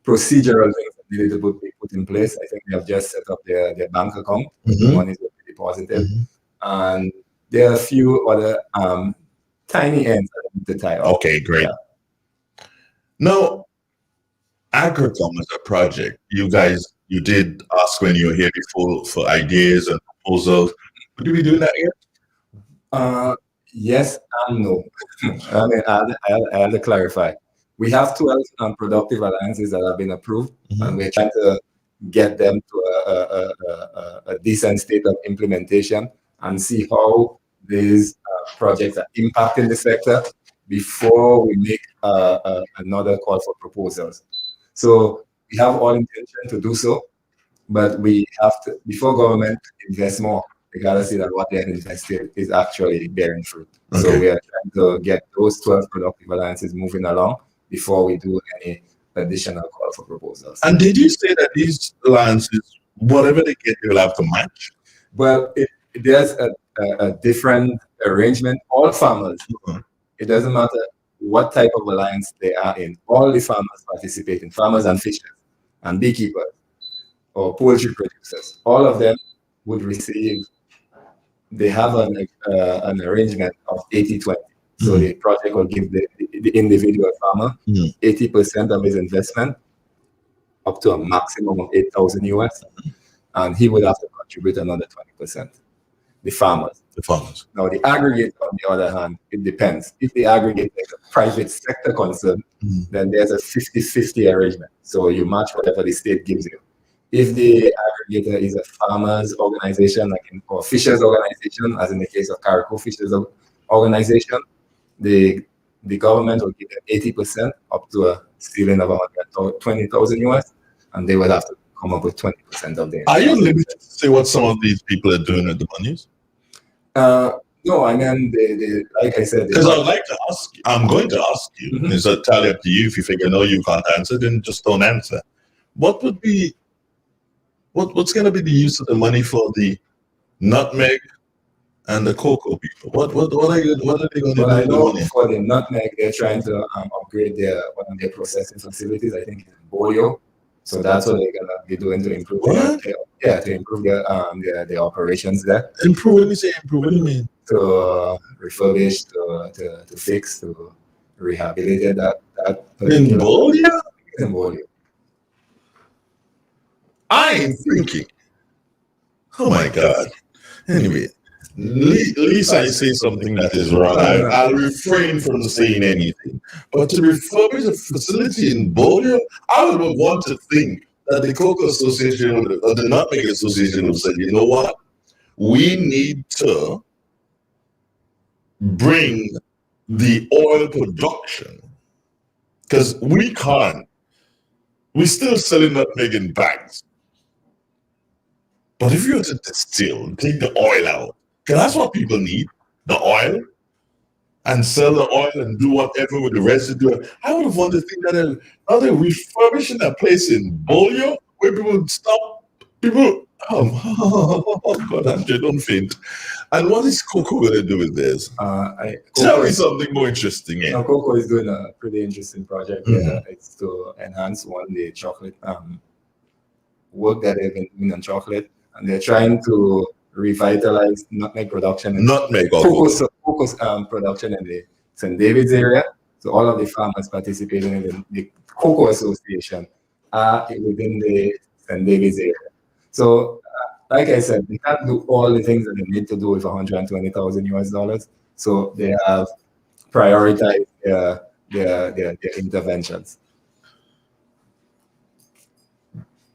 procedural things that needed to be put in place. I think they have just set up their bank account. Money is deposited, and there are a few other tiny ends that need to tie up. Okay, great. Yeah. Now, Agricom is a project. You did ask when you were here before for ideas and proposals. Would you be doing that here? Yes and no. I mean, I had to clarify. We have 12 productive alliances that have been approved, and we're trying to get them to a decent state of implementation and see how these projects are impacting the sector before we make another call for proposals. So we have all intention to do so, but we have to, before government invest more, they gotta see that what they have invested is actually bearing fruit. Okay. So we are trying to get those 12 productive alliances moving along before we do any additional call for proposals. And did you say that these alliances, whatever they get, they'll have to match? Well, there's a different arrangement. All farmers, it doesn't matter what type of alliance they are in. All the farmers participating, farmers and fishers and beekeepers or poultry producers, all of them would receive, they have an arrangement of 80-20. So the project will give the individual farmer 80% of his investment up to a maximum of 8,000 US, and he would have to contribute another 20%. The farmers. Now, the aggregate, on the other hand, it depends. If the aggregate is a private sector concern, then there's a 50-50 arrangement. So you match whatever the state gives you. If the aggregator is a farmers organization, or fishers organization, as in the case of Carrico Fishers Organization, the government will give them 80% up to a ceiling of 120,000 US, and they will have to come up with 20% of their. Are you limited to say what some of these people are doing with the monies? No, I mean, like I said, because I would like to ask you, I'm going to ask you, it's entirely up to you. If you figure no, you can't answer, then just don't answer. What would be, what's going to be the use of the money for the nutmeg and the cocoa people? What are they going to do with the money? For the nutmeg, they're trying to upgrade one of their processing facilities, I think in Bolio. So that's what they're gonna be doing to improve their operations there. Improve? When you say improve, what do you mean? To refurbish, to fix, to rehabilitate that in Bolio? In Bolio. I'm thinking. Oh my God. Anyway, Lisa, I say something that is wrong. I'll refrain from saying anything. But to refurbish a facility in Bolio, I would want to think that the Cocoa Association or the Nutmeg Association would say, you know what? We need to bring the oil production, because we can't. We're still selling nutmeg in bags. But if you were to distill, take the oil out, because that's what people need, the oil, and sell the oil and do whatever with the residue. I would have wanted to think that now they're refurbishing a place in Bolio where people would stop, oh God, Andrew, don't faint. And what is Coco going to do with this? Tell me something more interesting. Now, Coco is doing a pretty interesting project. It's to enhance the chocolate work that they've been doing on chocolate. And they're trying to revitalize nutmeg production and cocoa production in the St. David's area. So all of the farmers participating in the Cocoa Association are within the St. David's area. So, like I said, they can't do all the things that they need to do with 120,000 US dollars. So they have prioritized their interventions.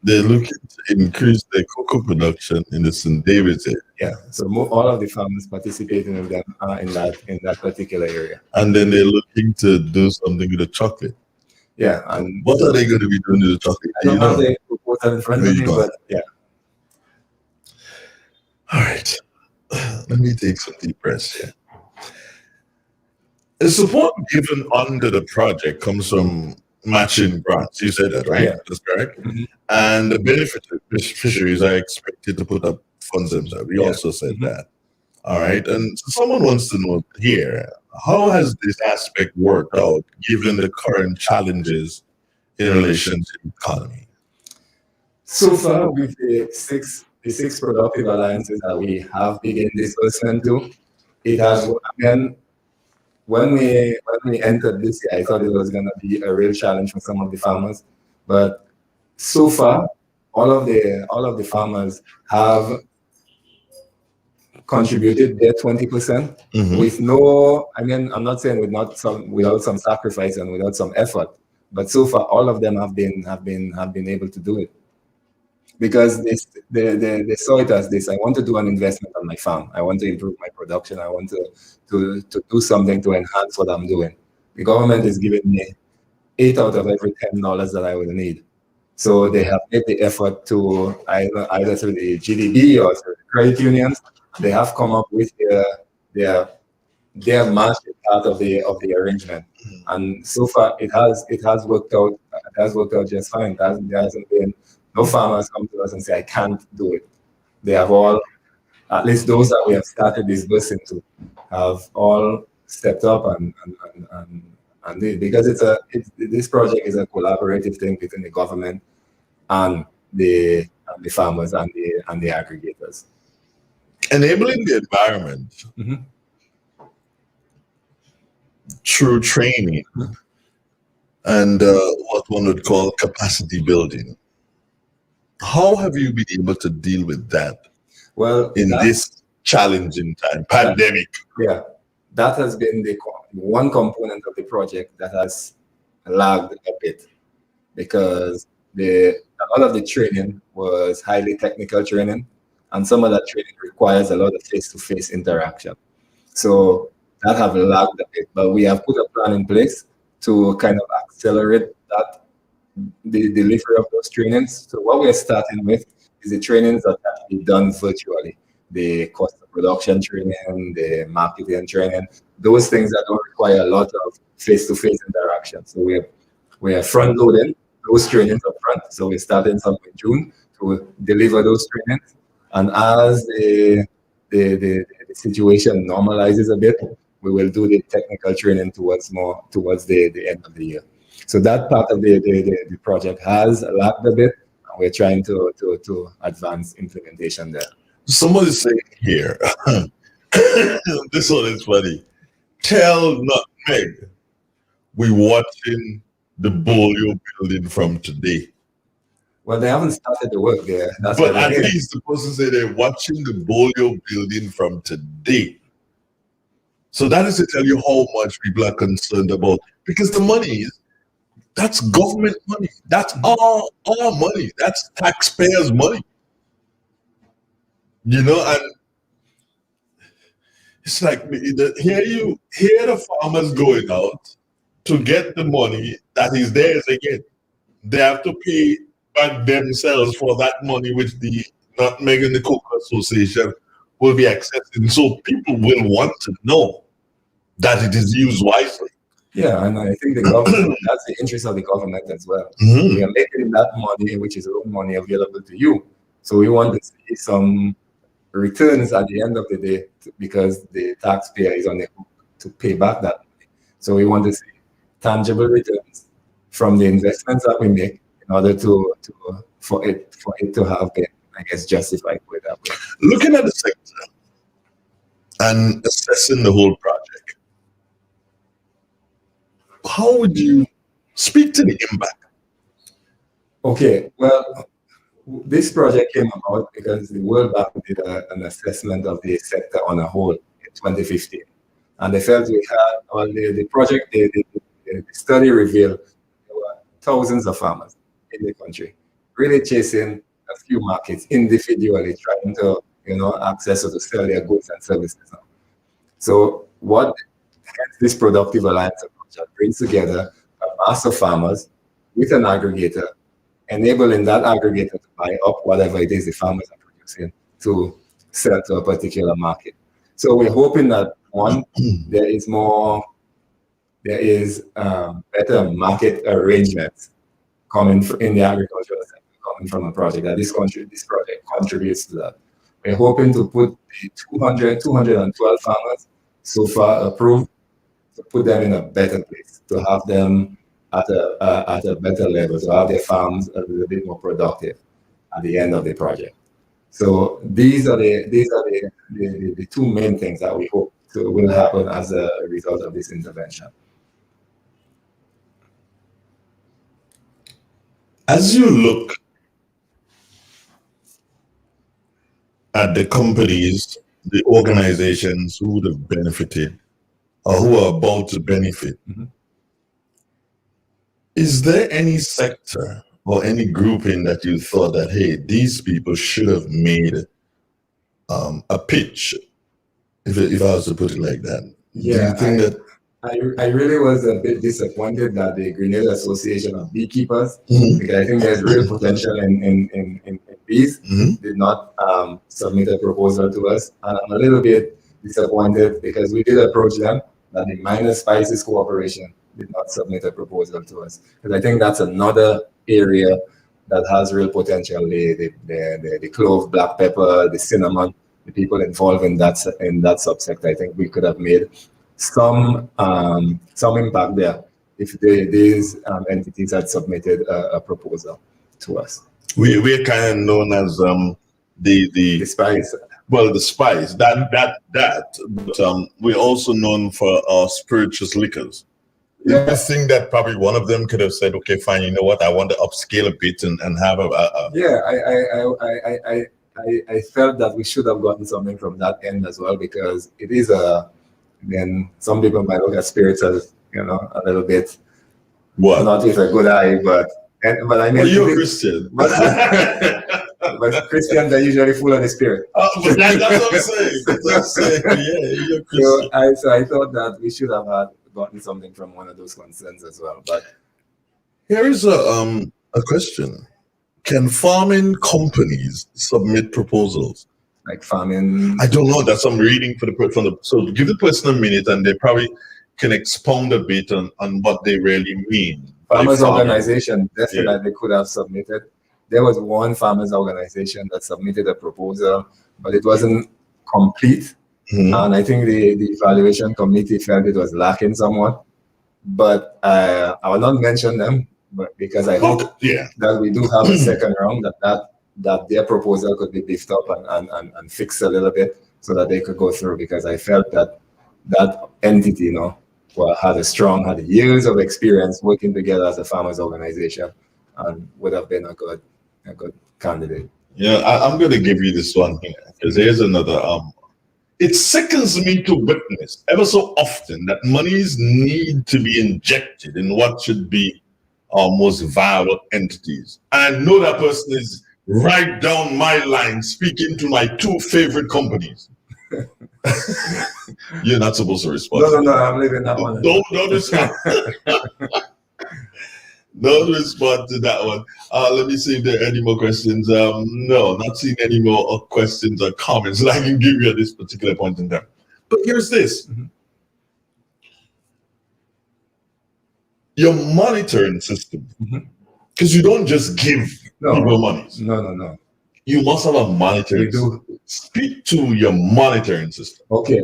They're looking to increase their cocoa production in the St. David's area. Yeah, so all of the farmers participating in them are in that particular area. And then they're looking to do something with the chocolate. Yeah, and what are they going to be doing to the chocolate? I don't have the proposal in front of me, but yeah. All right, let me take some deep breaths here. The support given under the project comes from matching grants. You said that, right? Yeah. That's correct. And the beneficiaries fisheries are expected to put up funds themselves. We also said that. All right. And so someone wants to know here, how has this aspect worked out given the current challenges in relation to the economy? So far, with the six productive alliances that we have begun disbursement to, it has, again, when we entered this year, I thought it was going to be a real challenge for some of the farmers. But so far, all of the farmers have contributed their 20% with no. I mean, I'm not saying without some sacrifice and without some effort, but so far, all of them have been able to do it. Because they saw it as this: I want to do an investment on my farm. I want to improve my production. I want to do something to enhance what I'm doing. The government is giving me 8 out of every $10 that I will need. So they have made the effort to either through the GDB or through the credit unions. They have come up with their massive part of the arrangement, and so far it has worked out. It has worked out just fine. There hasn't been. No farmers come to us and say, I can't do it. They have all, at least those that we have started disbursing to, have all stepped up and And because this project is a collaborative thing between the government and the farmers and the aggregators. Enabling the environment through training and what one would call capacity building. How have you been able to deal with that? Well, in this challenging time, pandemic. Yeah, that has been the one component of the project that has lagged a bit, because a lot of the training was highly technical training, and some of that training requires a lot of face-to-face interaction. So that have lagged a bit, but we have put a plan in place to kind of accelerate the delivery of those trainings. So what we're starting with is the trainings that can be done virtually. The cost of production training, the marketing training, those things that don't require a lot of face-to-face interaction. So we're front-loading those trainings up front. So we're starting some in June to deliver those trainings. And as the situation normalizes a bit, we will do the technical training towards the end of the year. So that part of the project has lagged a bit, and we're trying to advance implementation there. Somebody's saying here, this one is funny. Tell Nutmeg we watching the Bolio building from today. Well, they haven't started the work there. But at least the person said they're watching the Bolio building from today. So that is to tell you how much people are concerned about, because the money that's government money. That's our money. That's taxpayers' money. You know, and it's like here the farmers going out to get the money that is theirs again. They have to pay back themselves for that money which the Nutmeg and the Cocoa Association will be accessing. So people will want to know that it is used wisely. Yeah, and I think the government, that's the interest of the government as well. We are making that money, which is own money, available to you. So we want to see some returns at the end of the day, because the taxpayer is on the hook to pay back that money. So we want to see tangible returns from the investments that we make in order for it to have been, I guess, justified with that way. Looking at the sector and assessing the whole project, how would you speak to the impact? Okay, well, this project came about because the World Bank did an assessment of the sector on a whole in 2015. And they felt we had, the study revealed there were thousands of farmers in the country really chasing a few markets individually, trying to, access or to sell their goods and services. So what this productive alliance approach brings together a mass of farmers with an aggregator, enabling that aggregator to buy up whatever it is the farmers are producing to sell to a particular market. So we're hoping that there is better market arrangements coming in the agricultural sector, coming from a project that this project contributes to that. We're hoping to put the 212 farmers so far approved, to put them in a better place, to have them at a better level, to have their farms a little bit more productive at the end of the project. So these are the two main things that we hope will happen as a result of this intervention. As you look at the companies, the organizations who would have benefited or who are about to benefit, is there any sector or any grouping that you thought that, hey, these people should have made a pitch, if I was to put it like that? Yeah, do you think that? I really was a bit disappointed that the Grenada Association of Beekeepers, because I think there's real potential in bees, did not submit a proposal to us. And I'm a little bit disappointed because we did approach them, that the Minor Spices Corporation did not submit a proposal to us. Because I think that's another area that has real potential. The clove, black pepper, the cinnamon, the people involved in that subsector, I think we could have made some impact there. if these entities had submitted a proposal to us. We're kind of known as the spies. Well, the spies. But we're also known for our spirituous liquors. Yeah. I think that probably one of them could have said, "Okay, fine. You know what? I want to upscale a bit and have a." Yeah, I felt that we should have gotten something from that end as well, because it is then some people might look at spirits as, a little bit not with a good eye, but I mean, well, you're a Christian. But Christians are usually full of the spirit. But that's what I'm saying. That's what I'm saying. Yeah, you're a Christian. So I thought that we should have gotten something from one of those concerns as well. But here is a question: can farming companies submit proposals? Like farming? I don't know. That's I'm reading so give the person a minute, and they probably can expound a bit on what they really mean. Farmers organization definitely could have submitted. There was one farmers organization that submitted a proposal, but it wasn't complete. Mm-hmm. And I think the evaluation committee felt it was lacking somewhat. But I will not mention them, but because I hope that we do have a second round, that their proposal could be beefed up and fixed a little bit so that they could go through, because I felt that entity, had years of experience working together as a farmers organization and would have been a good candidate. Yeah, I'm going to give you this one here, because here's another. It sickens me to witness ever so often that monies need to be injected in what should be our most viable entities. And I know that person is right down my line, speaking to my two favorite companies. You're not supposed to respond. No, I'm leaving that one. Don't respond. Don't respond to that one. Let me see if there are any more questions. No, not seeing any more questions or comments that I can give you at this particular point in time. But here's this. Mm-hmm. Your monitoring system, because you don't just give people money. No. You must have a monitoring system. Speak to your monitoring system. Okay.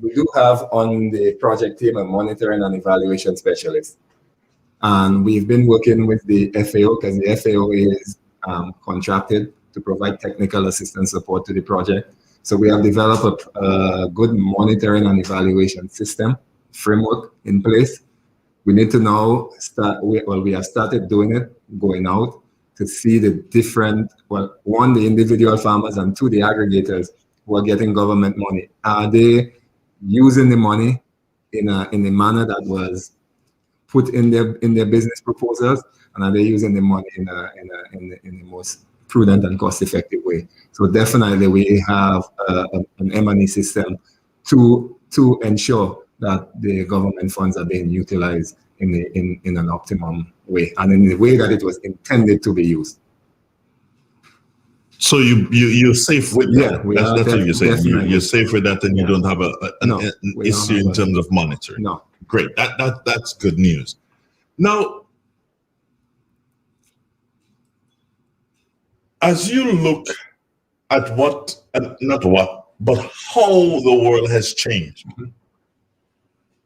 We do have on the project team a monitoring and evaluation specialist. And we've been working with the FAO, because the FAO is contracted to provide technical assistance support to the project. So we have developed a good monitoring and evaluation system framework in place. We need to now we have started doing it, going out to see the different, one, the individual farmers, and two, the aggregators who are getting government money. Are they using the money in a manner that was put in their business proposals, and are they using the money in the most prudent and cost-effective way? So definitely we have an M&E system to ensure that the government funds are being utilized in an optimum way, and in the way that it was intended to be used. So you're safe with that. That's what you're saying. You're safe with that, and you don't have an issue in terms of monitoring. No. Great. That's good news. Now, as you look at but how the world has changed.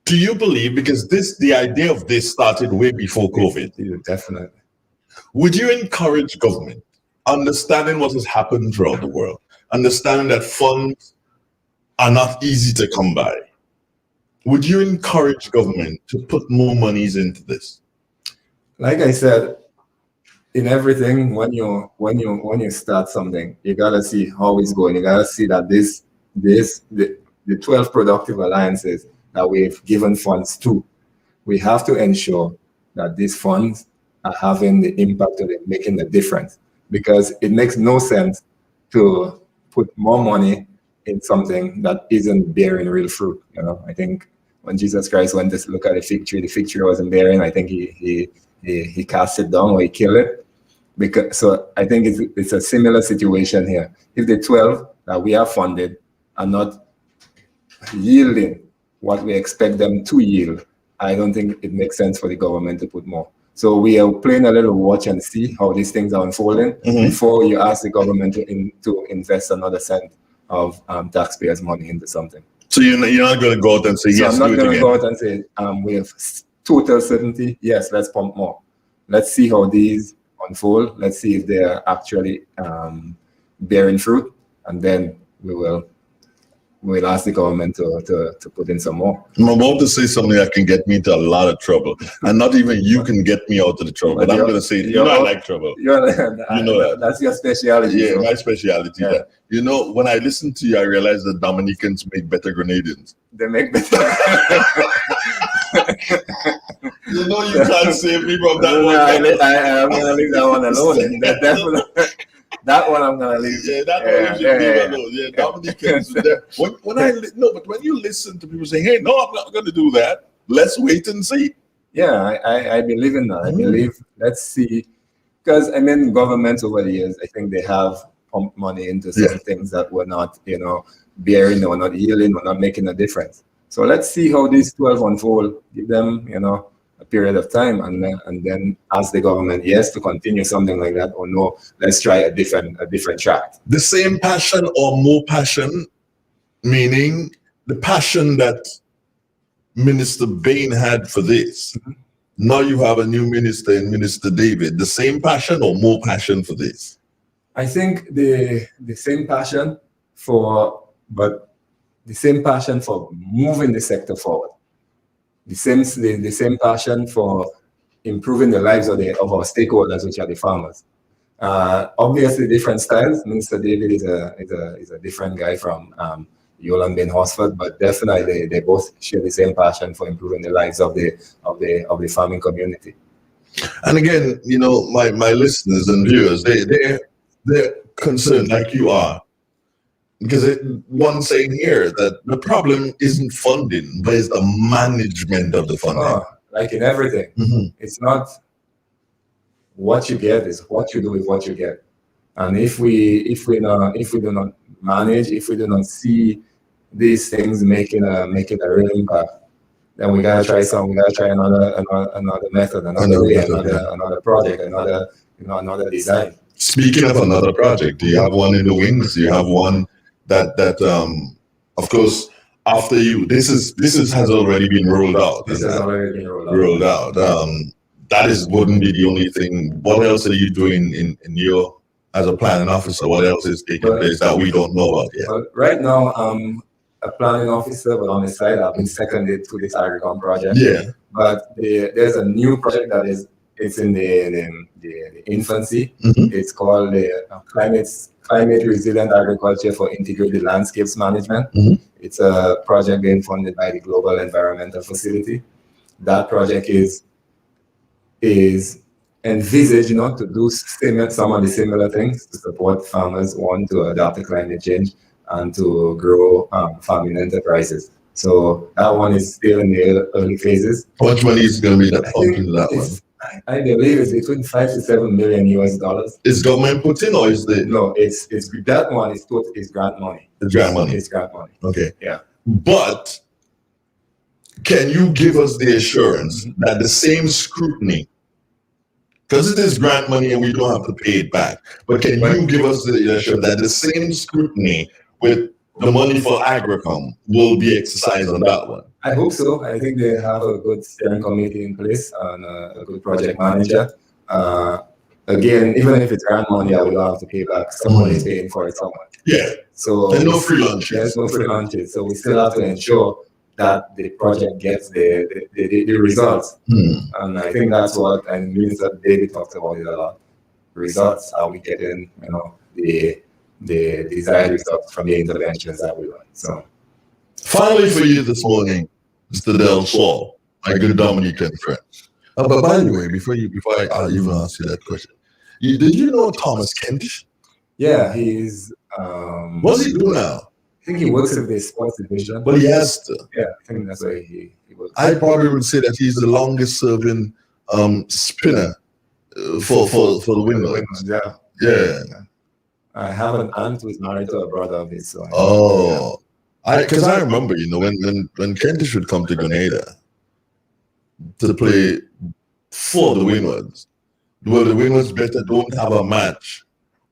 Do you believe, because the idea of this started way before COVID? Definitely. Would you encourage government, understanding what has happened throughout the world, understanding that funds are not easy to come by? Would you encourage government to put more monies into this? Like I said, in everything, when you start something, you gotta see how it's going. You gotta see that the 12 productive alliances that we've given funds to, we have to ensure that these funds are having the impact of it, making the difference. Because it makes no sense to put more money in something that isn't bearing real fruit. I think when Jesus Christ went to look at the fig tree wasn't bearing. I think he cast it down or he killed it. So I think it's a similar situation here. If the 12 that we have funded are not yielding what we expect them to yield, I don't think it makes sense for the government to put more. So we are playing a little watch and see how these things are unfolding before you ask the government to invest another cent of taxpayers' money into something. So you're not going to go out and say, yes, I'm not going to go out and say, we have total certainty, yes, let's pump more. Let's see how these unfold. Let's see if they're actually bearing fruit, and then we'll ask the government to put in some more. I'm about to say something that can get me into a lot of trouble, and not even you can get me out of the trouble. But I'm going to say, I like trouble. You know that. That's your specialty. Yeah, so. my specialty. Yeah. You know, when I listen to you, I realize that Dominicans make better Grenadians. They make better. You know, you can't save me from that one. I'm going to leave that one alone. That one I'm gonna leave. Yeah, that one you should leave alone. Yeah, Dominicans. When you listen to people saying, "Hey, no, I'm not going to do that. Let's wait and see." Yeah, I believe in that. I believe let's see, because I mean, governments over the years, I think they have pumped money into some things that were not, bearing or not yielding or not making a difference. So let's see how these 12 unfold. Give them, a period of time, and then ask the government, yes, to continue something like that, or no, let's try a different track. The same passion or more passion, meaning the passion that Minister Bain had for this. Now you have a new minister in Minister David. The same passion or more passion for this? I think the same passion for moving the sector forward. The same passion for improving the lives of our stakeholders, which are the farmers. Obviously, different styles. Minister David is a different guy from Yolan Ben Horsford, but definitely they both share the same passion for improving the lives of the farming community. And again, my listeners and viewers, they're concerned like you are. Because one saying here that the problem isn't funding, but it's the management of the funding. Like in everything, it's not what you get; it's what you do with what you get. And if we do not manage, if we do not see these things making a real impact, then we gotta try another method, another project, another design. Speaking of another project, do you have one in the wings? Do you have one that of course, after you, this has already been rolled out. This has already been rolled out. That wouldn't be the only thing. What else are you doing in your, as a planning officer? What else is taking place that we don't know about yet? Right now, I'm a planning officer, but on the side, I've been seconded to this Agricom project. Yeah. But there's a new project that it's in the infancy. It's called the Climate Resilient Agriculture for Integrated Landscapes Management. It's a project being funded by the Global Environmental Facility. That project is envisaged, to do some of the similar things to support farmers who want to adapt to climate change and to grow farming enterprises. So that one is still in the early phases. How much money is going to be pumped into that one? I believe it's between $5 to $7 million US. Is government put in, or is the no? It's that one is grant money. It's grant money. It's grant money. Okay. Yeah. But can you give us the assurance that the same scrutiny, because it is grant money and we don't have to pay it back, but can you give us the assurance that the same scrutiny with the money for Agricom will be exercised on that one? I hope so. I think they have a good steering committee in place and a good project manager. Again, even if it's grant money, I will have to pay back. Someone is paying for it somewhere. Yeah. So there's no free lunches. There's no free lunches. So we still have to ensure that the project gets the results. And I think that's what, and Minister David talked about it a lot. Results, are we getting, the desired results from the interventions that we run. So finally for you this morning, Mr. Del Sol, my good Dominican friend. But by the way, before I even ask you that question, did you know Thomas Kentish? Yeah, he's what's he do now? I think he works in the sports division. But he has to. Yeah, I think that's why he works. I probably would say that he's the longest serving spinner for the Windward. Yeah. I have an aunt who's married to a brother of his. So because I remember, when Kentish would come to Grenada to play for the Windwards, well, the Windwards better don't have a match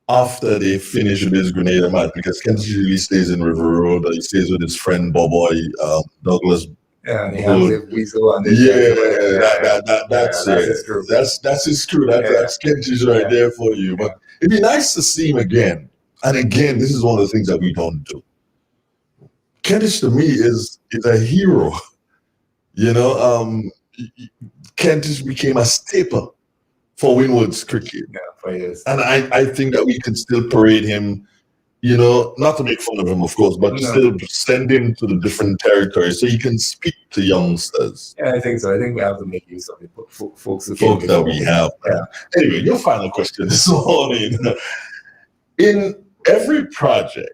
after they finish with this Grenada match, because Kentish usually stays in River Road, or he stays with his friend Boboy, Douglas Yeah, and he hangs with Weasel and this That's his crew. That's his crew. That's Kentish right there for you. But it'd be nice to see him again. And again, this is one of the things that we don't do. Kentish to me is a hero. You know, Kentish became a staple for Winwood's cricket. Yeah, for years. And I think that we can still parade him, you know, not to make fun of him, of course, but still send him to the different territories so he can speak to youngsters. Yeah, I think so. I think we have to make use of the folks that we have. Yeah. Anyway, your final question this morning. In every project,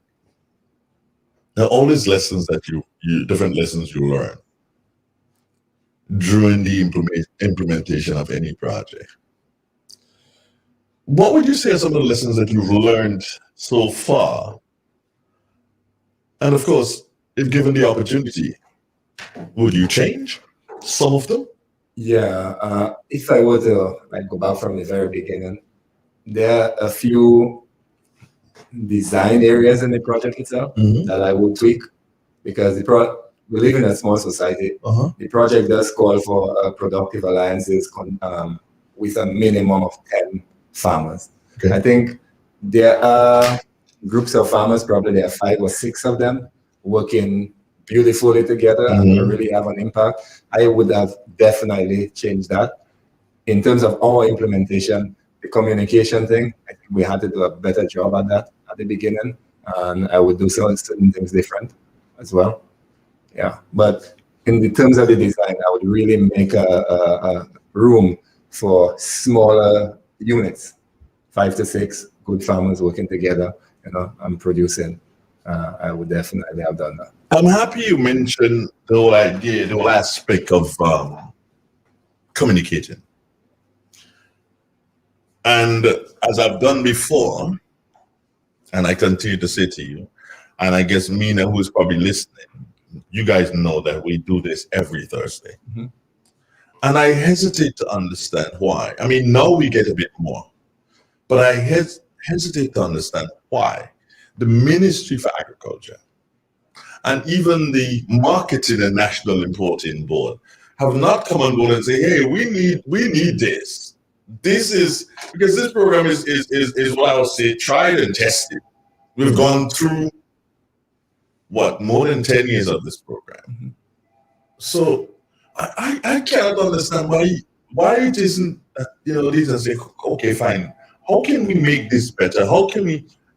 there are always lessons that you different lessons you learn during the implementation of any project. What would you say are some of the lessons that you've learned so far? And of course, if given the opportunity, would you change some of them? Yeah, if I were to go back from the very beginning, there are a few design areas in the project itself that I would tweak because we live in a small society. The project does call for productive alliances with a minimum of 10 farmers. Okay. I think there are groups of farmers, probably there are 5 or 6 of them working beautifully together and really have an impact. I would have definitely changed that. In terms of our implementation, the communication thing, I think we had to do a better job at that at the beginning, and I would do certain things different as well. Yeah, but in the terms of the design, I would really make a room for smaller units, 5 to 6 good farmers working together, you know, and producing. I would definitely have done that. I'm happy you mentioned the whole idea, the whole aspect of communicating. And as I've done before, and I continue to say to you, and I guess Mina, who's probably listening, you guys know that we do this every Thursday. And I hesitate to understand why. I mean, now we get a bit more, but I hesitate to understand why the Ministry for Agriculture and even the Marketing and National Importing Board have not come on board and say, hey, we need this. This is because this program is what I would say tried and tested. We've gone through more than 10 years of this program. So I cannot understand why it isn't these and say, okay, fine. How can we make this better? How can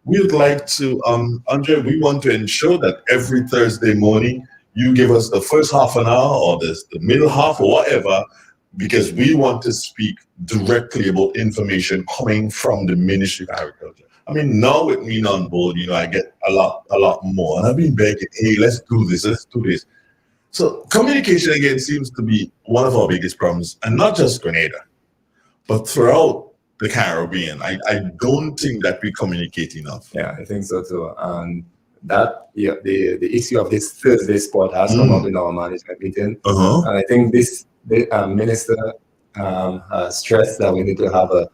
we'd like to Andre, we want to ensure that every Thursday morning you give us the first half an hour or the middle half or whatever, because we want to speak directly about information coming from the Ministry of Agriculture. I mean, now with me on board, I get a lot more. And I've been begging, hey, let's do this. So communication, again, seems to be one of our biggest problems, and not just Grenada, but throughout the Caribbean. I don't think that we communicate enough. Yeah, I think so too. And that the issue of this Thursday spot has come up in our management meeting. And I think the minister stressed that we need to have a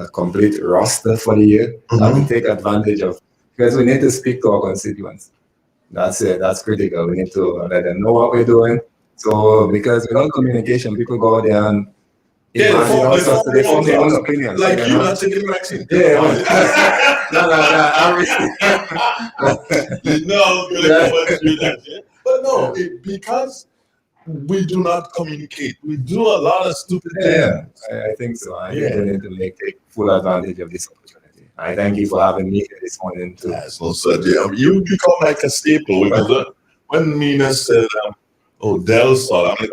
complete roster for the year that we take advantage of, because we need to speak to our constituents. That's it. That's critical. We need to let them know what we're doing. So because without communication, people go out there and they form their own opinions. Like you not taking the vaccine. But no, because we do not communicate. We do a lot of stupid things. I think so. I think we need to take full advantage of this opportunity. I thank you for having me here this morning too. You become like a staple. Because when Mina said, Del Sol, I'm like,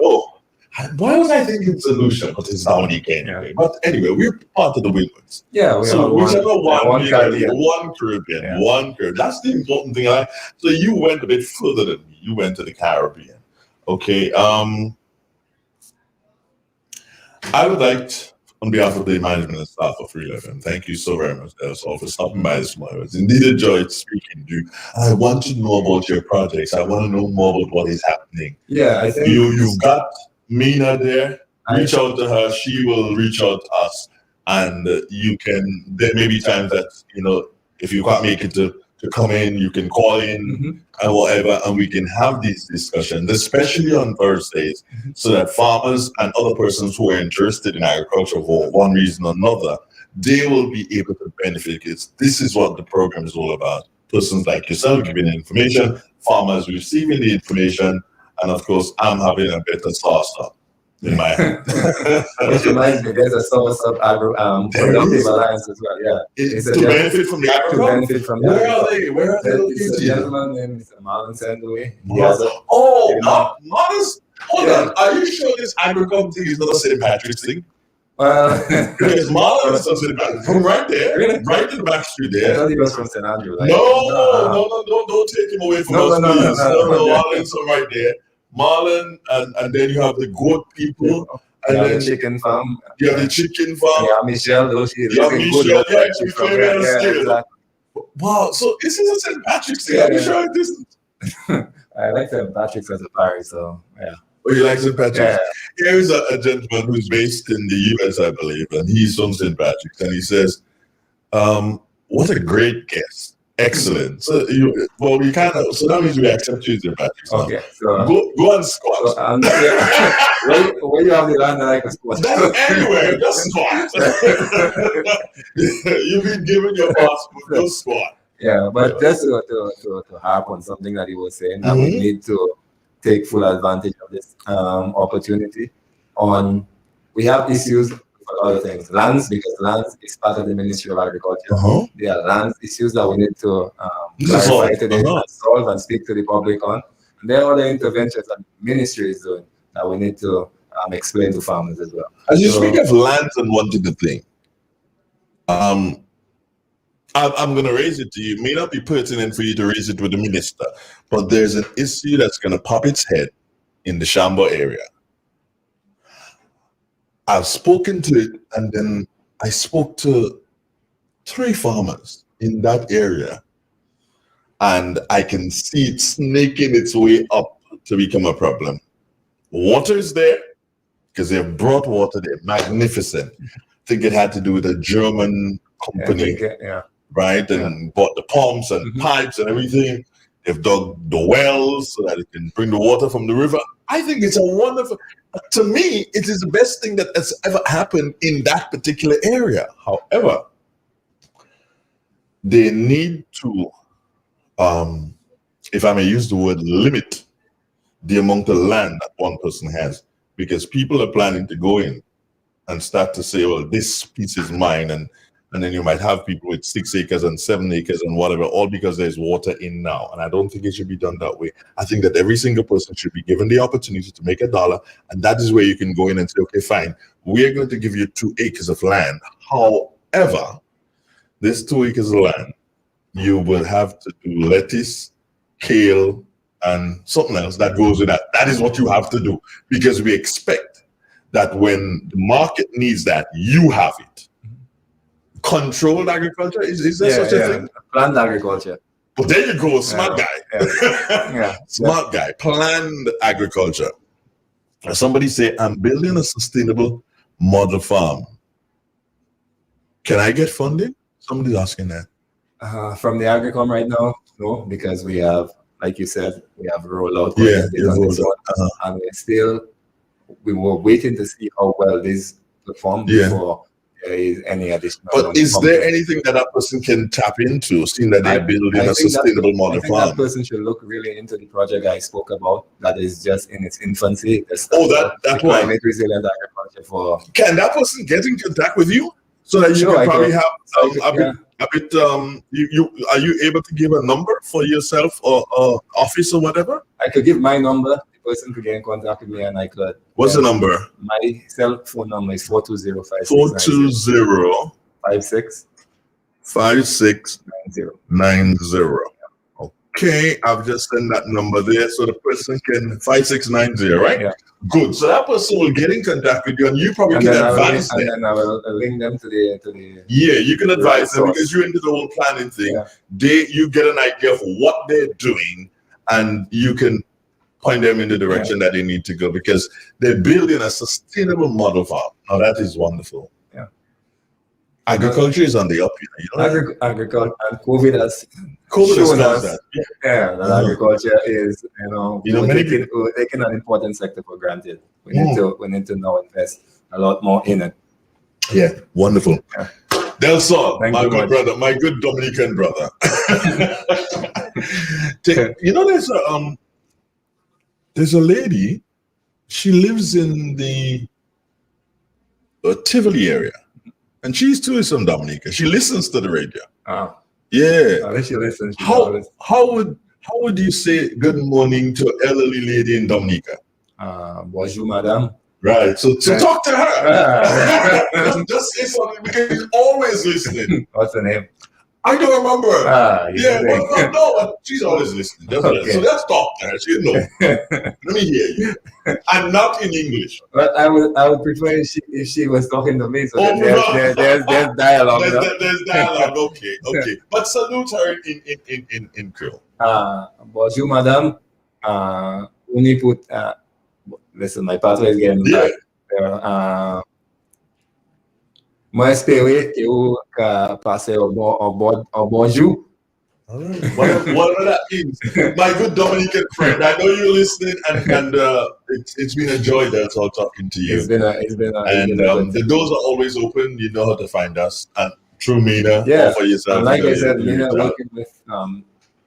why was I thinking solution? But it's not unique anyway. But anyway, we're part of the Winwoods. Yeah, we are one Caribbean, one Caribbean. That's the important thing. So you went a bit further than me. You went to the Caribbean. Okay. I would like to, on behalf of the management and staff of Free FM, thank you so very much, Del Sol, for stopping by this morning. It's indeed a joy speaking to you. I want to know about your projects. I want to know more about what is happening. Yeah, I think you've got Mina there. Reach out to her. She will reach out to us. And there may be times that, if you can't make it to to come in. You can call in and whatever, and we can have these discussions, especially on Thursdays, so that farmers and other persons who are interested in agriculture for one reason or another, they will be able to benefit. Because this is what the program is all about. Persons like yourself giving information, farmers receiving the information, and of course, I'm having a better sauce up in my hand. Which reminds me, there's a source of productive alliance as well. Yeah, it's to benefit from the agriculture. To benefit from the Where are they? Where are they It's a located? gentleman named Mr. Marlon Sandway. Marlon's. Hold on. Are you sure this agriculture is not a St. Patrick's thing? Well, because Marlon is St. Patrick's from right there, right in the back street there. I thought he was from St. Andrew. Right? No, don't take him away from us, please. No, Marlon's from right there. Marlon, and then you have the goat people. And you have then the chicken farm. You have the chicken farm. Yeah, Michelle, those she's Michelle, exactly. Wow, so this is a St. Patrick's Day. Are you sure it isn't? I like St. Patrick's as a parish, so yeah. Oh, you like St. Patrick's? Yeah. Here's a gentleman who's based in the US, I believe, and he's from St. Patrick's, and he says, what a great guest. Excellent. So we kind of, so that means we accept you, St. Patrick's. Okay, so go and squat. So, where you have the land that I can squat? Anywhere, just squat. You've been given your passport, just squat. Yeah, but just to harp on something that he was saying, that we need to take full advantage of this opportunity. We have issues for other things. Lands, because lands is part of the Ministry of Agriculture. There are land issues that we need to clarify today and solve and speak to the public on. And there are other interventions that the ministry is doing that we need to explain to farmers as well. As you speak of lands and wanting the thing, I'm going to raise it to you. It may not be pertinent for you to raise it with the minister, but there's an issue that's going to pop its head in the Shambo area. I've spoken to it, and then I spoke to 3 farmers in that area, and I can see it snaking its way up to become a problem. Water is there because they've brought water. They're magnificent. I think it had to do with a German company, right? And bought the pumps and pipes and everything. They've dug the wells so that it can bring the water from the river. I think it's a wonderful, to me, it is the best thing that has ever happened in that particular area. However, they need to, if I may use the word, limit the amount of land that one person has, because people are planning to go in and start to say, well, this piece is mine, and then you might have people with 6 acres and 7 acres and whatever, all because there's water in now. And I don't think it should be done that way. I think that every single person should be given the opportunity to make $1, and that is where you can go in and say, okay, fine, we're going to give you 2 acres of land. However, this 2 acres of land, you will have to do lettuce, kale, and something else that goes with that. That is what you have to do, because we expect that when the market needs that, you have it. Controlled agriculture, is there such a thing? Planned agriculture. Well, there you go, smart guy. Smart guy, planned agriculture. Somebody say, I'm building a sustainable model farm. Can I get funding? Somebody's asking that. From the Agricom right now, no, because we have, like you said, we have rollout. And we were waiting to see how well this performed before there is any additional. But is there anything that a person can tap into, seeing that they're building a sustainable model farm? That person should look really into the project I spoke about that is just in its infancy. That one. Climate resilient agriculture for. Can that person get in contact with you so that you can probably have a bit? Are you able to give a number for yourself or office or whatever? I could give my number. The person could get in contact with me, and I could. What's the number? My cell phone number is 420-5690. 420-5690. Okay, I've just sent that number there, so the person can 5690, right? Yeah. Good. So that person will get in contact with you, and you probably can advise them. And then I will link them to the. Yeah, you can advise them because you're into the whole planning thing. Yeah. You get an idea of what they're doing, and you can point them in the direction that they need to go, because they're building a sustainable model farm. Now that is wonderful. Yeah. Agriculture is on the up. Agriculture and COVID has COVID has shown caused us, that. that agriculture is, we're taking an important sector for granted. We need to now invest a lot more in it. Yeah, wonderful. Del Sol, Thank my you good much. brother, my good Dominican brother. There's a lady. She lives in the Tivoli area, and she's tourism Dominica. She listens to the radio. Yeah. I wish she listens. How would you say good morning to an elderly lady in Dominica? Bonjour, madame. Right. So talk to her. just say something because she's always listening. What's her name? I don't remember. Yeah, but no, she's always listening. Okay. So let's talk to her. She knows. Let me hear you. And not in English. But I would prefer if she was talking to me. So there's dialogue. There's dialogue. Okay. But salute her in Creole. Bonjour, madame. Uni put. Listen, my pathway is getting bad. Moi espérer que vous passez au bonjour. Whatever that means. My good Dominican friend, I know you're listening, and it's been a joy that's all talking to you. It's been the doors are always open. You know how to find us at True Mina. Yeah, for yourself. and like I said, Mina working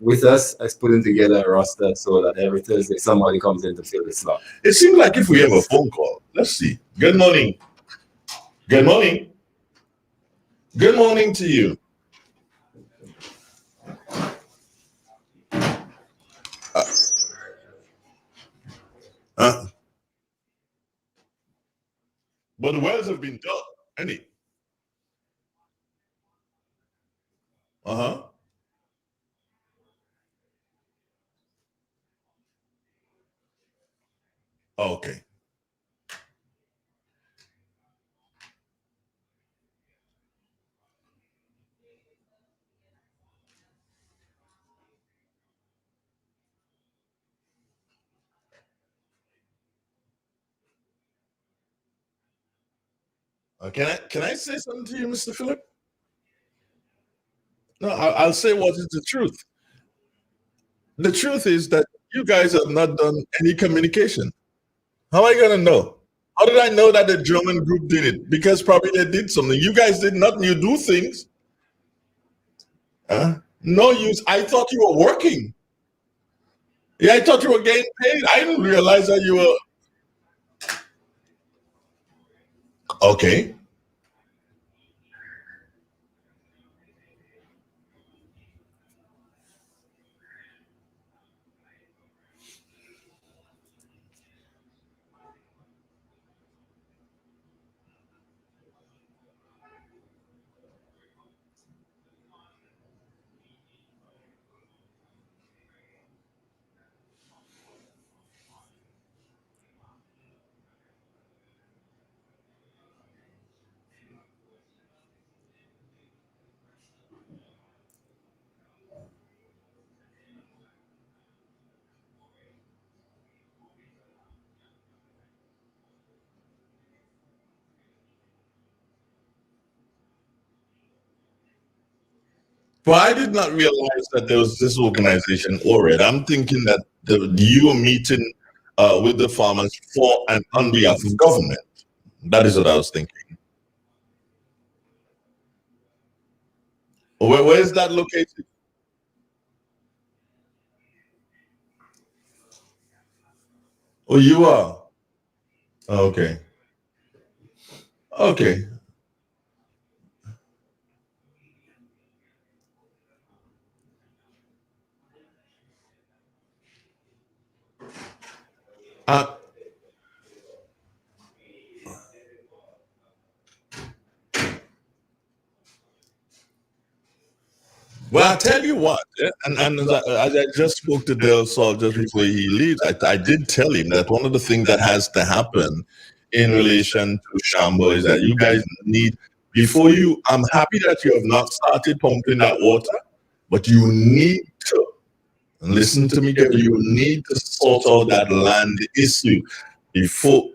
with us as putting together a roster so that every Thursday somebody comes in to fill the slot. It seems like if we have a phone call. Let's see. Good morning. Good morning. Good morning to you. But the wells have been dug, any? Okay. Can I say something to you, Mr. Philip? No, I'll say what is the truth. The truth is that you guys have not done any communication. How am I going to know? How did I know that the German group did it? Because probably they did something. You guys did nothing. You do things. No use. I thought you were working. Yeah, I thought you were getting paid. I didn't realize that you were. Okay. Well, I did not realize that there was this organization already. I'm thinking that you were meeting with the farmers for and on behalf of government. That is what I was thinking. Where is that located? Oh, you are? Okay. Okay. Well, I tell you what, and as I just spoke to Del Sol just before he leaves, I did tell him that one of the things that has to happen in relation to Shambo is that you guys need, I'm happy that you have not started pumping that water, but you need to, and listen to me, you need to sort out that land issue before,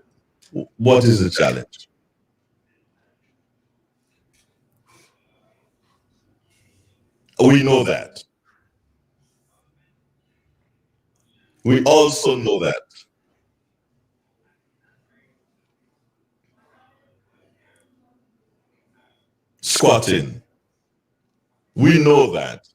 what is the challenge? We know that. We also know that. Squatting. We know that.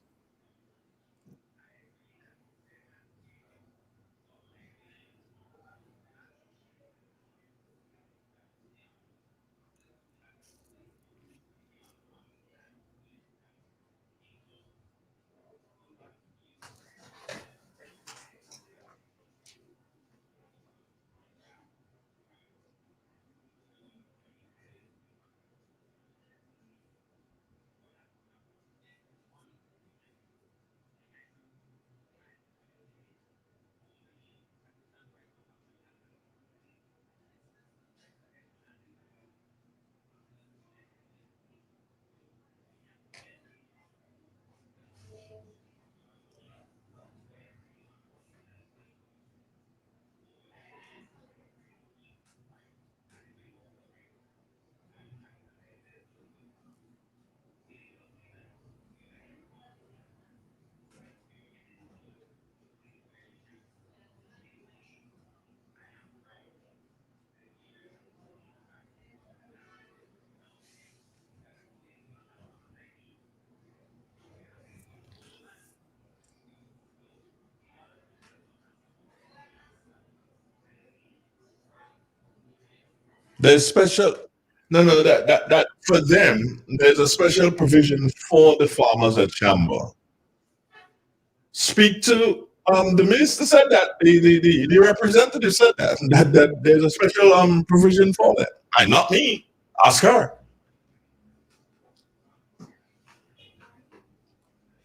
There's special, no, that for them, there's a special provision for the farmers at Chamber. Speak to, the minister said that, the representative said that there's a special provision for that. Not me, ask her.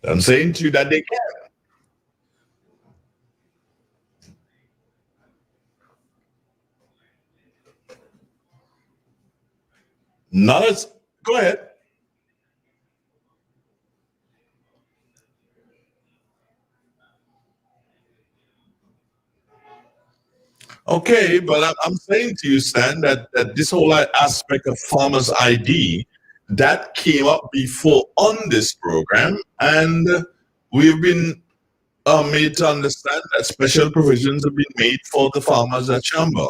I'm saying to you that they can. Not as, go ahead. Okay, but I'm saying to you, Stan, that this whole aspect of farmers ID, that came up before on this program, and we've been made to understand that special provisions have been made for the farmers at Chamber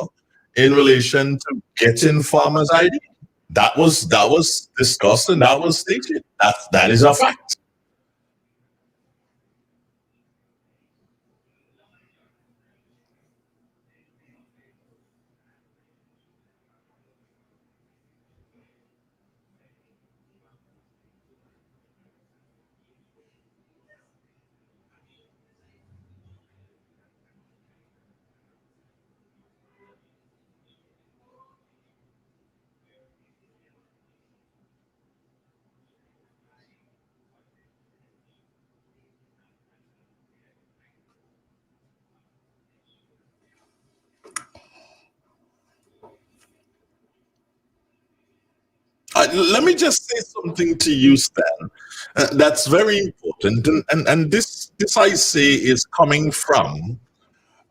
in relation to getting farmers ID. That was discussed and that was stated. That is a fact. Let me just say something to you, Stan. That's very important, and this I say is coming from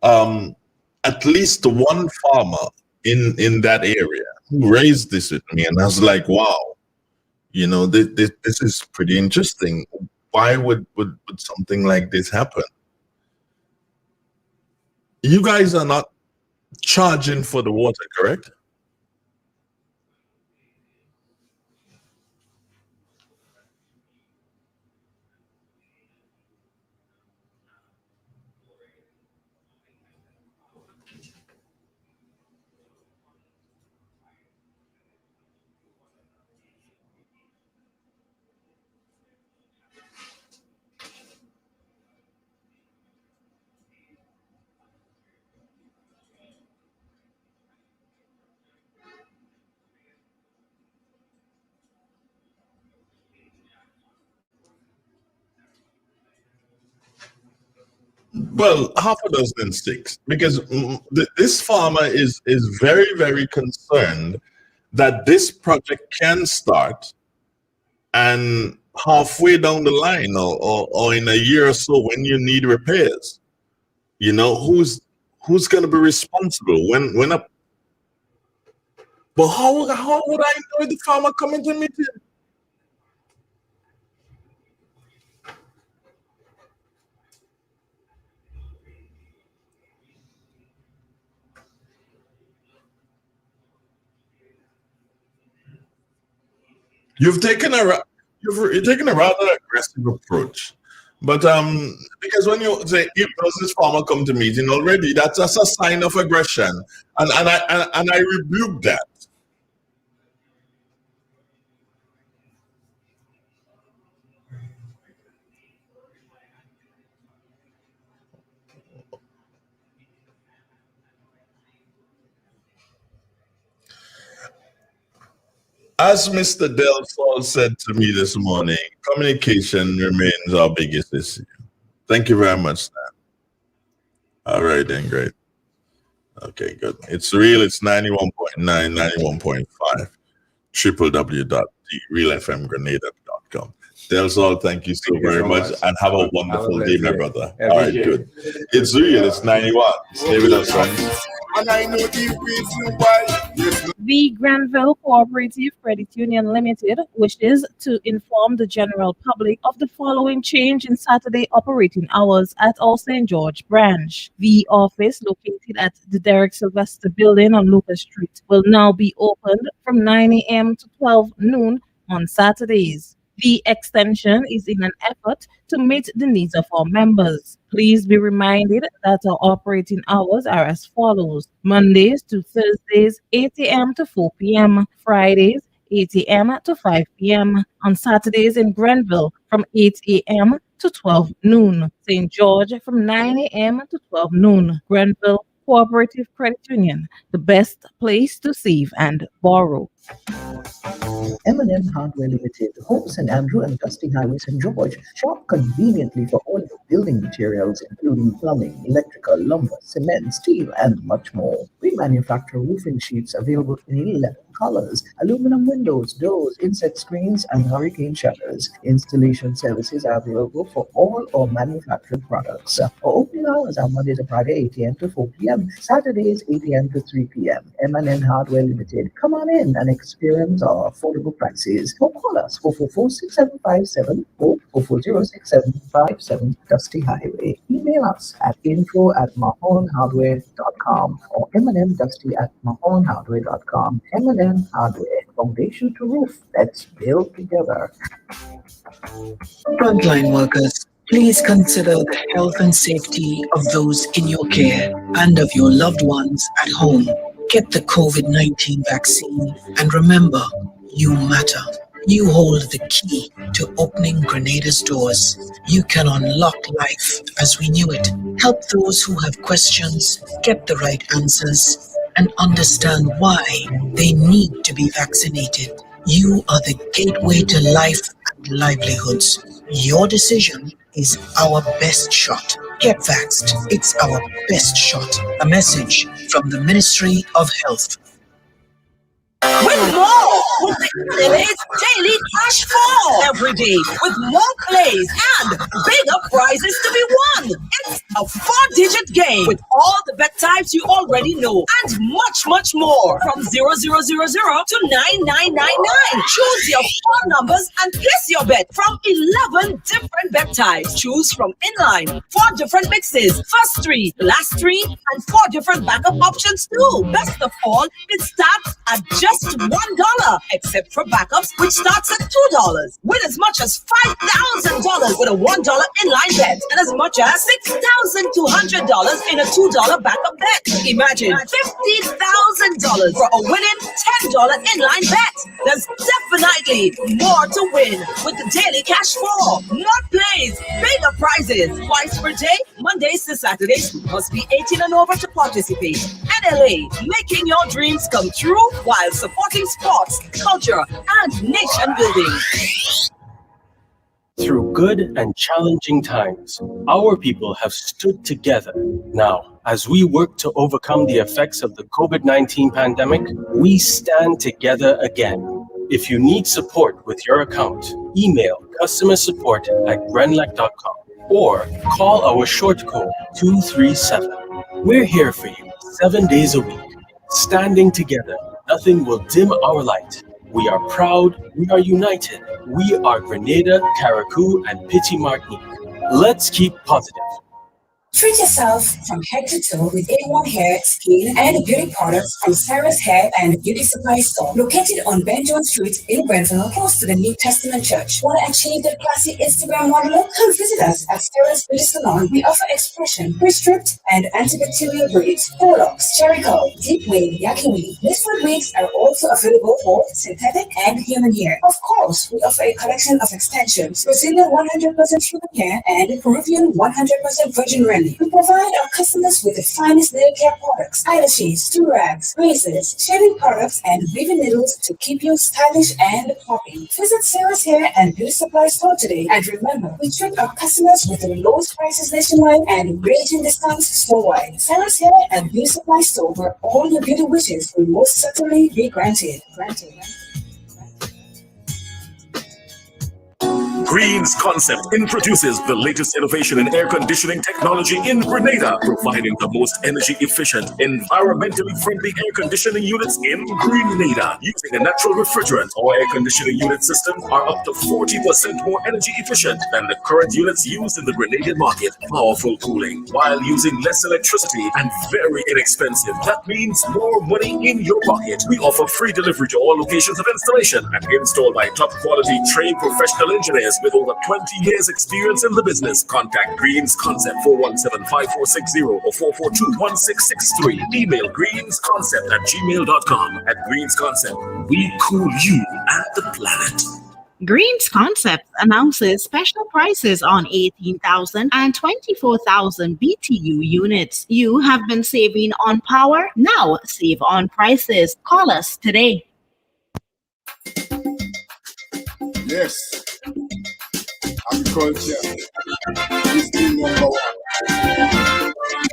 um, at least one farmer in that area who raised this with me, and I was like, wow, this is pretty interesting. Why would something like this happen? You guys are not charging for the water, correct? Well, half a dozen and six, because this farmer is very, very concerned that this project can start, and halfway down the line, or in a year or so, when you need repairs, who's going to be responsible when a. But how would I know the farmer coming to me? You've taken you've taken a rather aggressive approach. But because when you say if does this farmer come to meeting already, that's just a sign of aggression, and I rebuke that. As Mr. Del Sol said to me this morning, communication remains our biggest issue. Thank you very much, Stan. All right, then, great. Okay, good. It's real. It's 91.9, 91.5. www.realfmgrenada.com. Del Sol, thank you so very much, and have a wonderful day, my brother. All right, good. It's real. It's 91. Stay with us, friends. And I know the reason why. The Granville Cooperative Credit Union Limited wishes to inform the general public of the following change in Saturday operating hours at our St. George branch. The office, located at the Derek Sylvester Building on Lucas Street, will now be opened from 9 a.m. to 12 noon on Saturdays. The extension is in an effort to meet the needs of our members. Please be reminded that our operating hours are as follows: Mondays to Thursdays, 8 a.m. to 4 p.m., Fridays, 8 a.m. to 5 p.m., on Saturdays in Grenville from 8 a.m. to 12 noon, St. George from 9 a.m. to 12 noon. Grenville Cooperative Credit Union, the best place to save and borrow. M&M Hardware Limited, home St. Andrew and Dusty Highway, St. George. Shop conveniently for all your building materials, including plumbing, electrical, lumber, cement, steel, and much more. We manufacture roofing sheets available in 11 colors, aluminum windows, doors, insect screens, and hurricane shutters. Installation services are available for all our manufactured products. Our opening hours are Monday to Friday, 8 a.m. to 4 p.m., Saturdays, 8 a.m. to 3 p.m. M&N Hardware Limited. Come on in and experience our affordable prices. Or call us 444-6757 or 440-6757 Dusty Highway. Email us at info@mahonhardware.com or mnmdusty@mahonhardware.com. M&M Hardware, foundation to roof. Let's build together. Frontline workers, please consider the health and safety of those in your care and of your loved ones at home. Get the COVID-19 vaccine and remember, you matter. You hold the key to opening Grenada's doors. You can unlock life as we knew it. Help those who have questions get the right answers and understand why they need to be vaccinated. You are the gateway to life and livelihoods. Your decision is our best shot. Get vaxxed. It's our best shot. A message from the Ministry of Health. With more, with the Ellie's Daily Cash Fall every day, with more plays and bigger prizes to be won. It's a 4-digit game with all the bet types you already know and much, much more. From 0000 to 9999. Choose your 4 numbers and place your bet from 11 different bet types. Choose from inline, 4 different mixes, first 3, last 3, and 4 different backup options too. Best of all, it starts at just $1, except for backups, which starts at $2. Win as much as $5,000 with a $1 inline bet, and as much as $6,200 in a $2 backup bet. Imagine $50,000 for a winning $10 inline bet. There's definitely more to win with the Daily Cash 4. More plays, bigger prizes, twice per day, Mondays to Saturdays. Must be 18 and over to participate. NLA, making your dreams come true while supporting sports, culture, and nation building. Through good and challenging times, our people have stood together. Now, as we work to overcome the effects of the COVID-19 pandemic, we stand together again. If you need support with your account, email customersupport@grenlec.com or call our short code 237. We're here for you 7 days a week. Standing together, nothing will dim our light. We are proud, we are united. We are Grenada, Carriacou, and Petit Martinique. Let's keep positive. Treat yourself from head to toe with A1 hair, skin, and beauty products from Sarah's Hair and Beauty Supply Store, located on Benjamin Street in Grenville, close to the New Testament Church. Want to achieve that classy Instagram model look? Come visit us at Sarah's Beauty Salon. We offer expression, pre-stripped, and antibacterial braids, locks, cherry curl, deep wave, yaki weave. Liquid wigs are also available for synthetic and human hair. Of course, we offer a collection of extensions, Brazilian 100% human hair and Peruvian 100% virgin randy. We provide our customers with the finest nail care products, eyelashes, do rags, razors, shaving products, and baby needles to keep you stylish and popping. Visit Sarah's Hair and Beauty Supply Store today. And remember, we treat our customers with the lowest prices nationwide and raging discounts store-wide. Sarah's Hair and Beauty Supply Store, where all your beauty wishes will most certainly be granted. Green's Concept introduces the latest innovation in air conditioning technology in Grenada, providing the most energy efficient, environmentally friendly air conditioning units in Grenada. Using a natural refrigerant, our air conditioning unit systems are up to 40% more energy efficient than the current units used in the Grenadian market. Powerful cooling while using less electricity and very inexpensive. That means more money in your pocket. We offer free delivery to all locations of installation and installed by top quality trained professional engineers with over 20 years experience in the business. Contact Green's Concept 417-5460 or 442-1663. Email greensconcept@gmail.com. At Green's Concept, we cool you and the planet. Green's Concepts announces special prices on 18,000 and 24,000 BTU units. You have been saving on power. Now save on prices. Call us today. Yes, agriculture is the number one.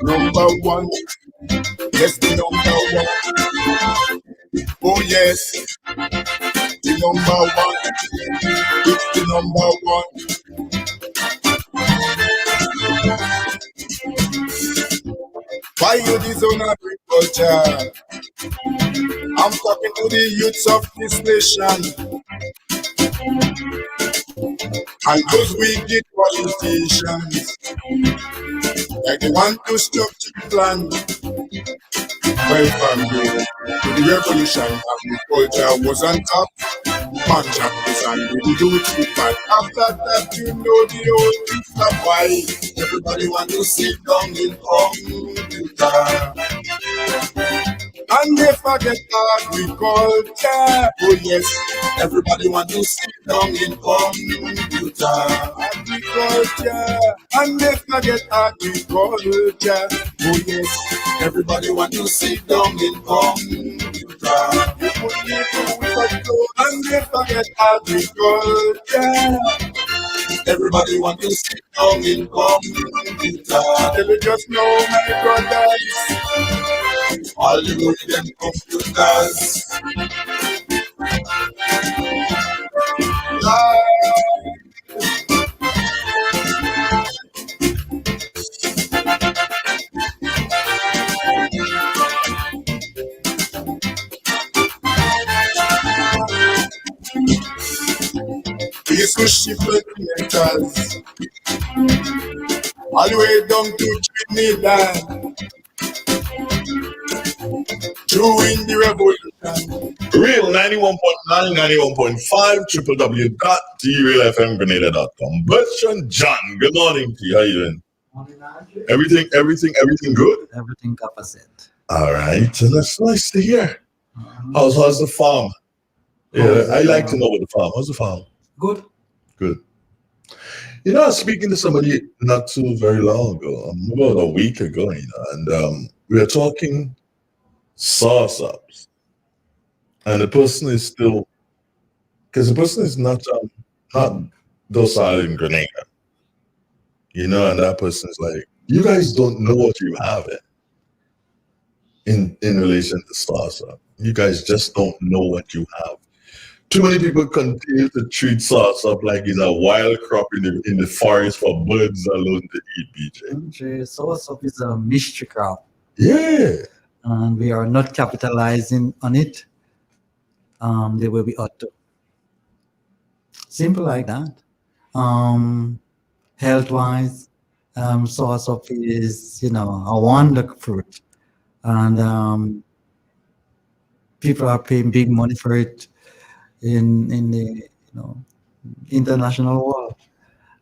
Number one. Yes, the number one. Oh yes, the number one. It's the number one. Why you disown agriculture? I'm talking to the youths of this nation and those wicked politicians. Like they want to structure the plan. Welcome to the revolution. Agriculture was on top. Contract is and we do it but after that you know the old stuff. Why everybody want to sit down in computer and they forget agriculture. Oh yes, everybody want to sit down in computer agriculture and they forget agriculture. Oh yes, everybody want to sit down in computer. And they forget agriculture. Everybody want to sit down in computer. Tell you just know, my brothers, all the good them computers. These who ship metals all the way down to Trinidad during the revolution. Real 91.9, 91.5, www.drealfmgrenada.com. Bertrand John, good morning to you. How you doing? Everything good? Everything opposite. All right, so that's nice to hear. How's the farm? Yeah, I like to know about the farm. How's the farm? Good. Good. You know, I was speaking to somebody not too very long ago, about a week ago, and we were talking sauce ups, and the person is still, because the person is not docile in Grenada, and that person is like, you guys don't know what you have in relation to sauce up. You guys just don't know what you have. Too many people continue to treat sauce up like it's a wild crop in the forest for birds alone to eat, BJ. Sauce up is a mystery crop. Yeah. And we are not capitalizing on it the way we ought to. Simple like that. Health-wise, Soursop is, a wonder fruit, and people are paying big money for it in the international world.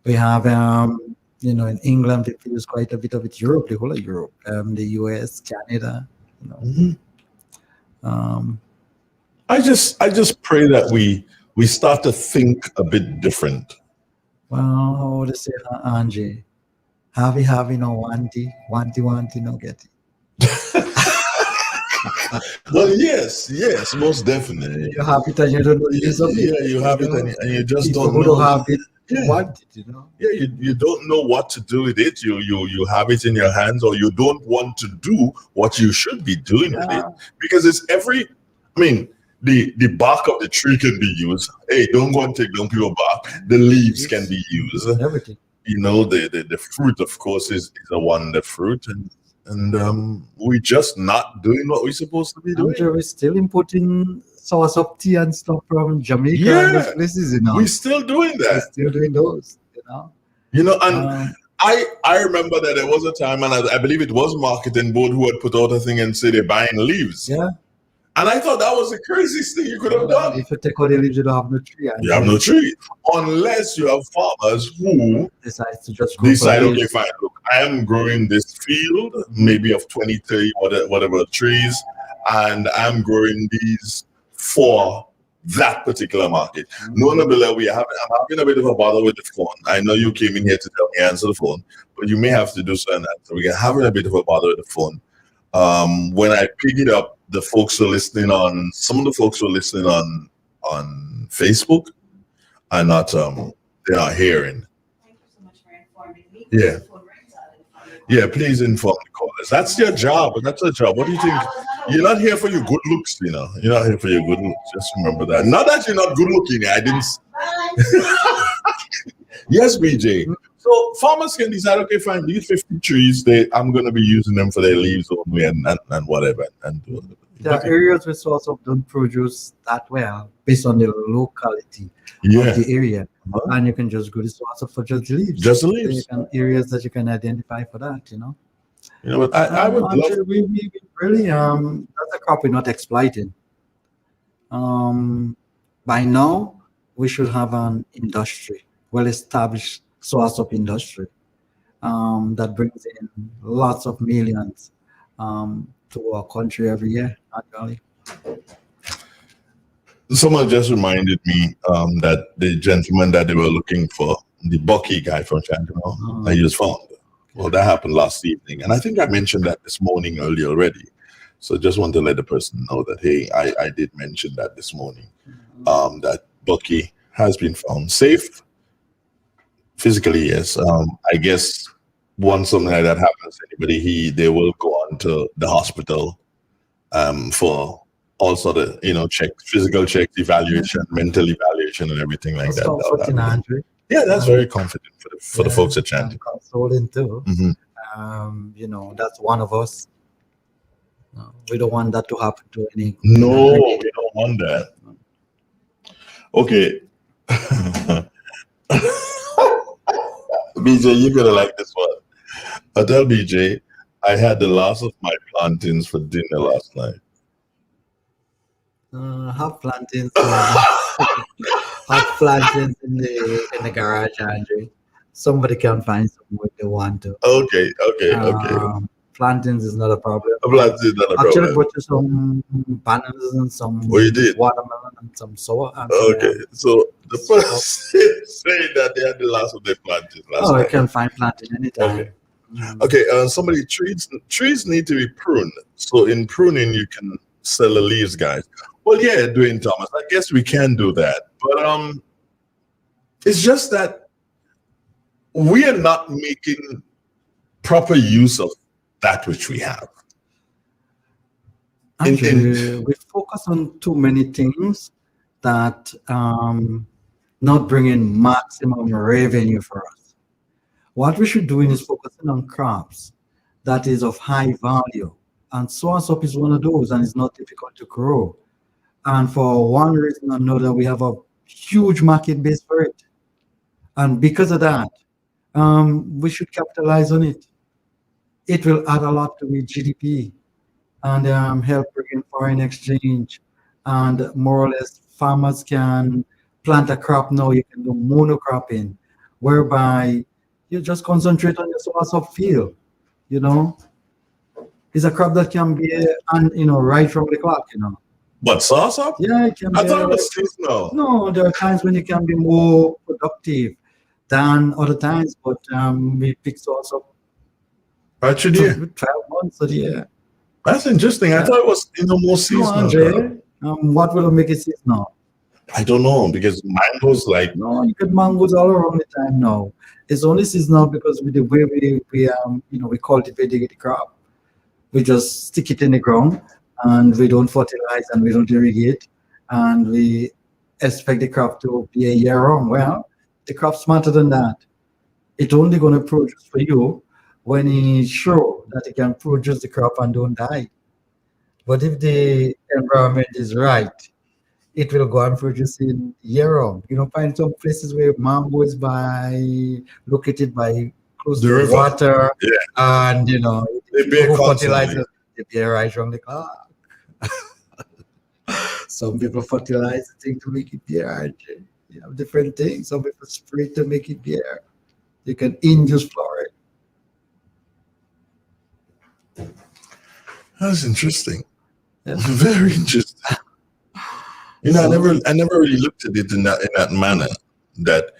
We have in England they produce quite a bit of it. Europe, the whole of Europe, the US, Canada. Mhm. Um, I just pray that we start to think a bit different. well, how would I say, Angie? Have no wanty, no get Well, yes, most definitely. You have it and you don't know the use of it. Yeah, you have it and you just People don't who know. don't have it Yeah. want it, Yeah, you don't know what to do with it. You have it in your hands, or you don't want to do what you should be doing with it, because it's I mean, the bark of the tree can be used. Hey, don't go and take down pure bark. The leaves can be used. Everything. The fruit, of course, is a wonder fruit, and we just not doing what we're supposed to be doing. Andrew is still importing sauce of tea and stuff from Jamaica and those Yeah, places, we're still doing that. We're still doing those, And I remember that there was a time, and I believe it was Marketing Board who had put out a thing and said they're buying leaves. Yeah. And I thought that was the craziest thing you could have done. If you take out the leaves, you don't have no tree. You have no tree. Unless you have farmers who decide to just grow decide, okay, leaves. fine, look, I am growing this field, maybe of 20, 30, whatever trees, and I'm growing these for that particular market. No, Nabila, I'm having a bit of a bother with the phone. I know you came in here to tell me answer the phone, but you may have to do so and that. So we're having a bit of a bother with the phone. When I pick it up, some of the folks who are listening on Facebook are not they're not hearing. Yeah. Yeah, please inform the callers. That's your job. That's your job. What do you think? You're not here for your good looks, You're not here for your good looks. Just remember that. Not that you're not good looking. I didn't. Yes, BJ. So farmers can decide, okay, fine, these 50 trees, I'm going to be using them for their leaves only and whatever. There are areas where saursop don't produce that well based on the locality of the area. And you can just go to saursop for just the leaves. Just the leaves. Areas that you can identify for that, But I would love. We really, that's a crop we're not exploiting. By now, we should have an industry, well-established saursop industry that brings in lots of millions to our country every year, actually. Someone just reminded me that the gentleman that they were looking for, the Bucky guy from Chantimore, he was found. Well, that happened last evening. And I think I mentioned that this morning earlier already. So just want to let the person know that, hey, I did mention that this morning, that Bucky has been found safe. Physically, yes. I guess once something like that happens to anybody, they will go on to the hospital for all sort of, checks, physical checks, evaluation, mental evaluation, and everything like that. Yeah, that's very confident for the folks at Chanty. Consoling too. That's one of us. We don't want that to happen to any. No, we don't want that. Okay. BJ, you're gonna like this one. I tell BJ, I had the last of my plantains for dinner last night. Have plantains. Have plantains in the garage, Andrew. Somebody can find some if they want to. Okay. Plantains is not a problem. Plantains is not a problem. Actually, brought you some bananas and some you did? watermelon and some sour. Okay, so the person saying that they had the last of their plantains last night. I can find plantain anytime. Okay. Somebody trees need to be pruned. So in pruning, you can sell the leaves, guys. Well, yeah, Dwayne Thomas. I guess we can do that, but it's just that we are not making proper use of that which we have. Actually, we focus on too many things that not bringing maximum revenue for us. What we should do is focusing on crops that is of high value, and soursop is one of those, and it's not difficult to grow. And for one reason or another, we have a huge market base for it. And because of that, We should capitalize on it. It will add a lot to the GDP and help bring in foreign exchange. And more or less, farmers can plant a crop now. You can do monocropping, whereby you just concentrate on your source of field. You know, it's a crop that can be, and right from the clock. But salsa? Yeah, it can I be. thought it was seasonal. No, there are times when it can be more productive than other times, but we pick salsa Right, you dear. 12 months of the year. That's interesting. I thought it was more No, seasonal. Andre, what will make it seasonal? I don't know because mangoes like No, you get mangoes all around the time now. It's only seasonal because with the way we cultivate the crop, we just stick it in the ground and we don't fertilize and we don't irrigate and we expect the crop to be a year round. Well, the crop's smarter than that. It's only going to produce for you when it's sure that it can produce the crop and don't die. But if the environment is right, it will go and produce in year round. Find some places where mango is located by close the to river. water, Yeah. and They bear who constantly. fertilize they bear right from the clock. Some people fertilize the thing to make it bear. You have different things. Some people spray it to make it bear. You can induce flowering. That's interesting. Yeah. Very interesting. I never really looked at it in that manner. That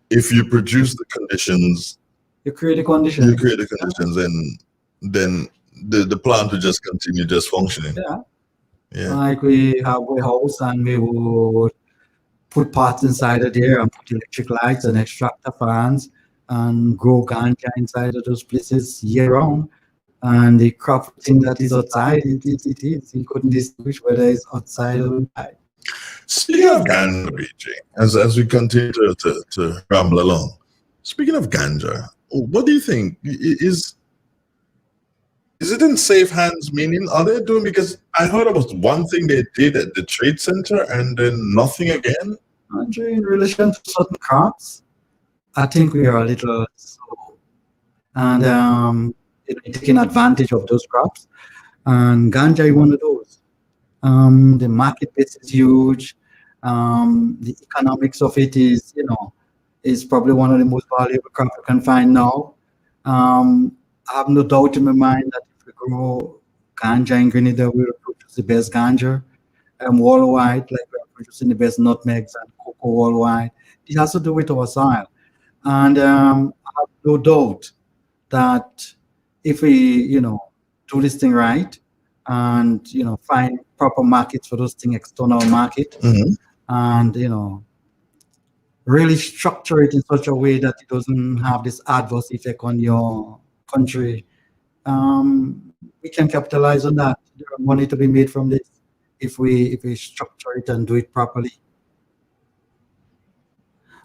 if you produce the conditions, You create a condition. and then the plant will just continue just functioning. Yeah. Yeah. Like we have a house and we would put pots inside of there and put electric lights and extractor fans and grow ganja inside of those places year round. And the crop thing that is outside, it is. You couldn't distinguish whether it's outside or inside. Speaking of ganja, BJ, as we continue to ramble along, speaking of ganja, what do you think is it in safe hands? Meaning, are they doing, because I heard about one thing they did at the trade center and then nothing again. Andre, in relation to certain crops, I think we are a little slow and taking advantage of those crops. And ganja is one of those. The market base is huge. The economics of it is probably one of the most valuable crops you can find now. I have no doubt in my mind that if we grow ganja in Grenada, we will produce the best ganja worldwide, like we are producing the best nutmegs and cocoa worldwide. It has to do with our soil. And I have no doubt that if we, do this thing right and, find proper markets for those things, external market, and, really structure it in such a way that it doesn't have this adverse effect on your country, we can capitalize on that. There are money to be made from this if we structure it and do it properly.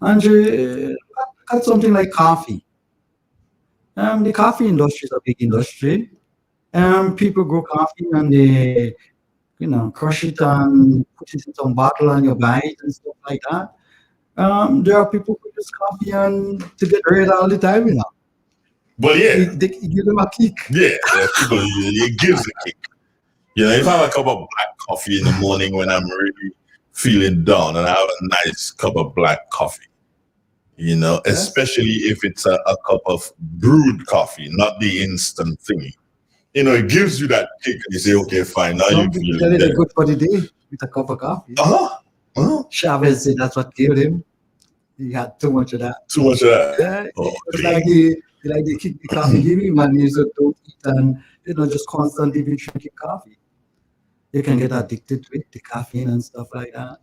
And look at something like coffee. The coffee industry is a big industry. People grow coffee and they, crush it and put it in some bottle and you buy it and stuff like that. There are people who use coffee and to get red all the time, But yeah, they give them a kick. Yeah, people, it gives a kick. If I have a cup of black coffee in the morning when I'm really feeling down, and I have a nice cup of black coffee, especially if it's a cup of brewed coffee, not the instant thingy. It gives you that kick. You say, okay, fine, now Some you people feel tell you they're better. good for the day with a cup of coffee. Chavez said that's what killed him. He had too much of that. Too much of that. Yeah, Oh, it's like they kick the coffee give him and you just don't eat and just constantly be drinking coffee. You can get addicted to it, the caffeine and stuff like that,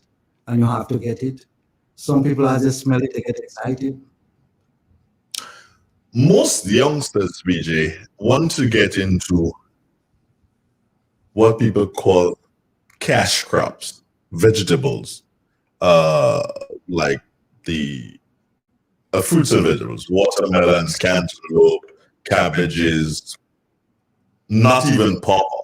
and you have to get it. Some people, as they smell it, they get excited. Most youngsters, BJ, want to get into what people call cash crops, vegetables, like the fruits and vegetables, watermelons, cantaloupe, cabbages, not even pawpaw.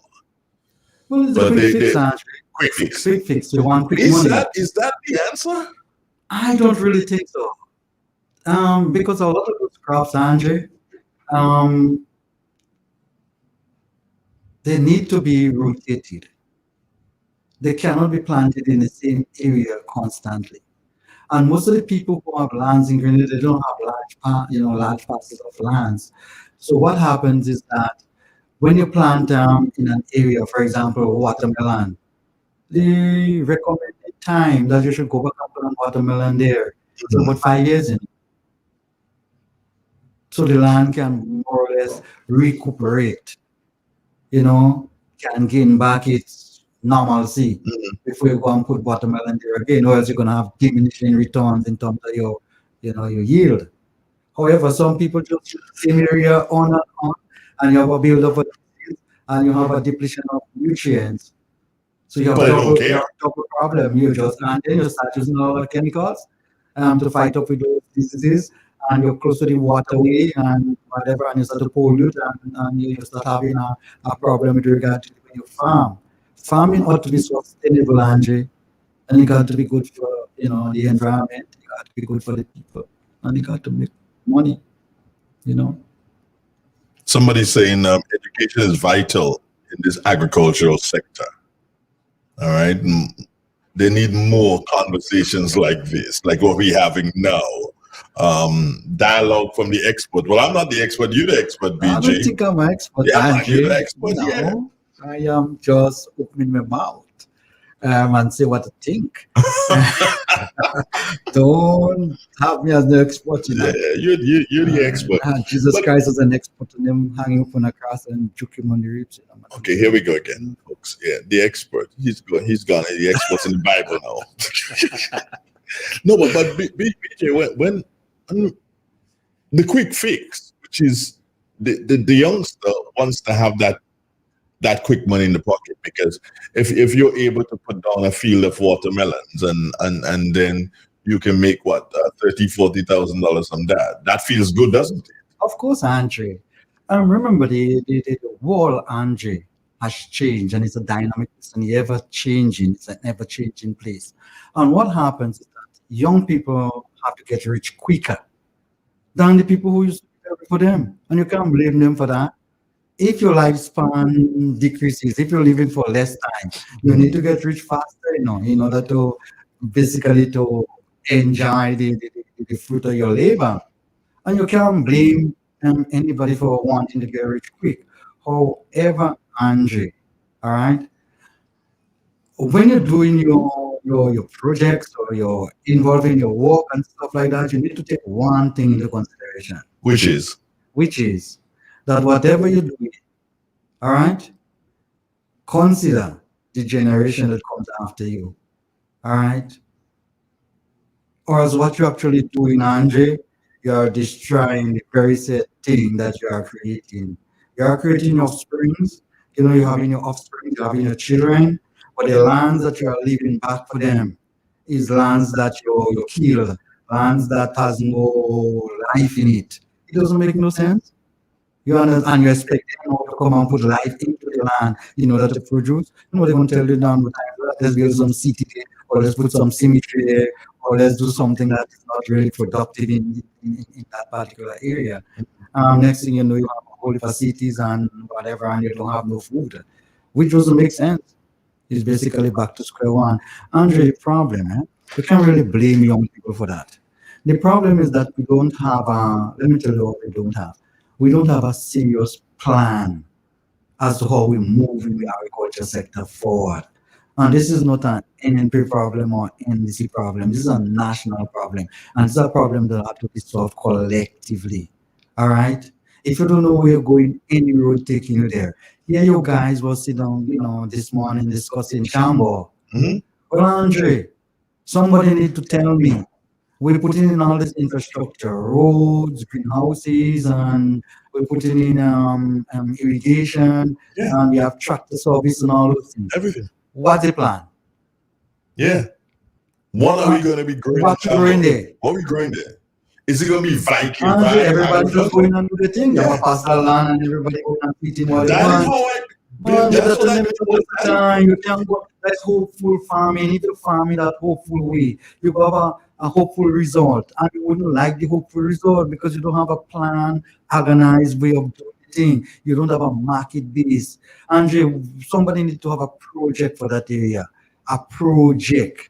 Well, it's a quick fix, Andre. Quick fix. Quick fix. You want quick Is money. that the answer? I don't really think so. Because a lot of those crops, Andrew, um, they need to be rotated. They cannot be planted in the same area constantly. And most of the people who have lands in Grenada, they don't have large parcels of lands. So what happens is that when you plant in an area, for example, watermelon, the recommended time that you should go back and plant watermelon there is about 5 years in. So the land can more or less recuperate, can gain back its normalcy before you go and put watermelon there again, or else you're gonna have diminishing returns in terms of your yield. However, some people just use the same area on and on, and you have a build-up of disease, and you have a depletion of nutrients. So you have But I don't you care. have double problem. And then you start using all the chemicals to fight up with those diseases, and you're close to the waterway and whatever, and you start to pollute, and you start having a problem with regard to the way you farm. Farming ought to be sustainable, Andre, and it got to be good for the environment. It got to be good for the people, and it got to make money. You know. Somebody's saying education is vital in this agricultural sector. All right. They need more conversations like this, like what we're having now. Dialogue from the expert. Well, I'm not the expert. You're the expert, BJ. I don't think I'm an expert, Yeah, man, Andre. you're the expert. Yeah. No, I am just opening my mouth and say what I think. Don't have me as the expert, Yeah, you're the expert. Jesus But- Christ is an expert, and him hanging up on a cross and juke him on the ribs. Okay, here we go again, folks. Yeah, the expert. He's gone. The expert's in the Bible now. No, but BJ, when the quick fix, which is the youngster wants to have that quick money in the pocket, because if you're able to put down a field of watermelons and then you can make what $30,000-$40,000 from that feels good, doesn't it? Of course, Andre. Remember, the world, Andre, has changed, and it's a dynamic, it's an ever-changing, it's an ever-changing place. And what happens is that young people have to get rich quicker than the people who used to be there for them. And you can't blame them for that. If your lifespan decreases, if you're living for less time, you need to get rich faster, in order to basically to enjoy the fruit of your labor. And you can't blame anybody for wanting to get rich quick. However, Andre, all right, when you're doing your projects or you're involving your work and stuff like that, you need to take one thing into consideration, Which is that whatever you're doing, all right, consider the generation that comes after you, all right? Or as what you're actually doing, Andre, you're destroying the very said thing that you are creating. You are creating offsprings, you're having your offspring, you're having your children, but the lands that you are leaving back for them is lands that you kill, lands that has no life in it. It doesn't make no sense. You understand, and you expect them to come and put life into the land in order to produce. They're going to tell you down the time, let's build some city there, or let's put some cemetery there, or let's do something that is not really productive in that particular area. Next thing you know, you have all the facilities and whatever, and you don't have no food, which doesn't make sense. It's basically back to square one. Andre, the problem, we can't really blame young people for that. The problem is that we don't have let me tell you what we don't have. We don't have a serious plan as to how we move in the agriculture sector forward. And this is not an NNP problem or NDC problem. This is a national problem. And it's a problem that has to be solved collectively. All right? If you don't know where you're going, any road taking you there. Here you guys will sit down, this morning discussing Shambo. Well, Andre, somebody need to tell me. We're putting in all this infrastructure, roads, greenhouses, and we're putting in irrigation, and we have tractor service and all those things. Everything. What's the plan? Yeah. What are we going to be growing? What are we growing there? What are we growing there? Is it going to be Viking? Everybody just going and do the thing. You have a pastor land and everybody going and eating what they That is want. how I. Man, That's that's what I the limit of the time. You can't go. That's hopeful farming. If you're farming that hopeful way, you go have a hopeful result, and you wouldn't like the hopeful result because you don't have a plan, organized way of doing the thing. You don't have a market base. Andre, somebody need to have a project for that area. A project.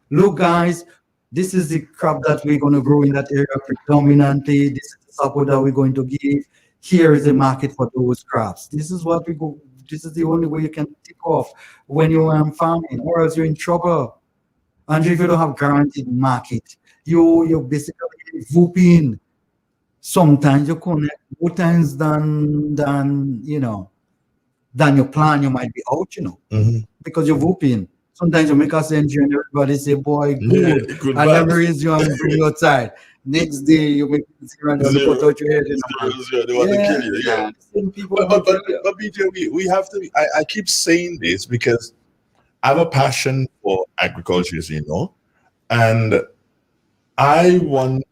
Look, guys, this is the crop that we're going to grow in that area predominantly. This is the support that we're going to give. Here is the market for those crops. This is what we go. This is the only way you can take off when you are farming, or else you're in trouble. And if you don't have guaranteed market, you basically whooping. Sometimes you connect more times than than your plan. You might be out, because you're whooping. Sometimes you make us injury and everybody say, boy, Yeah, good. good I never vibes. raise you and bring you outside. Next day you make zero and you put out your head in the man. They want to Yeah, kill you. Yeah. same people But want but to but, kill you. but BJ, we have to. I keep saying this because I have a passion for agriculture, as you know, and I want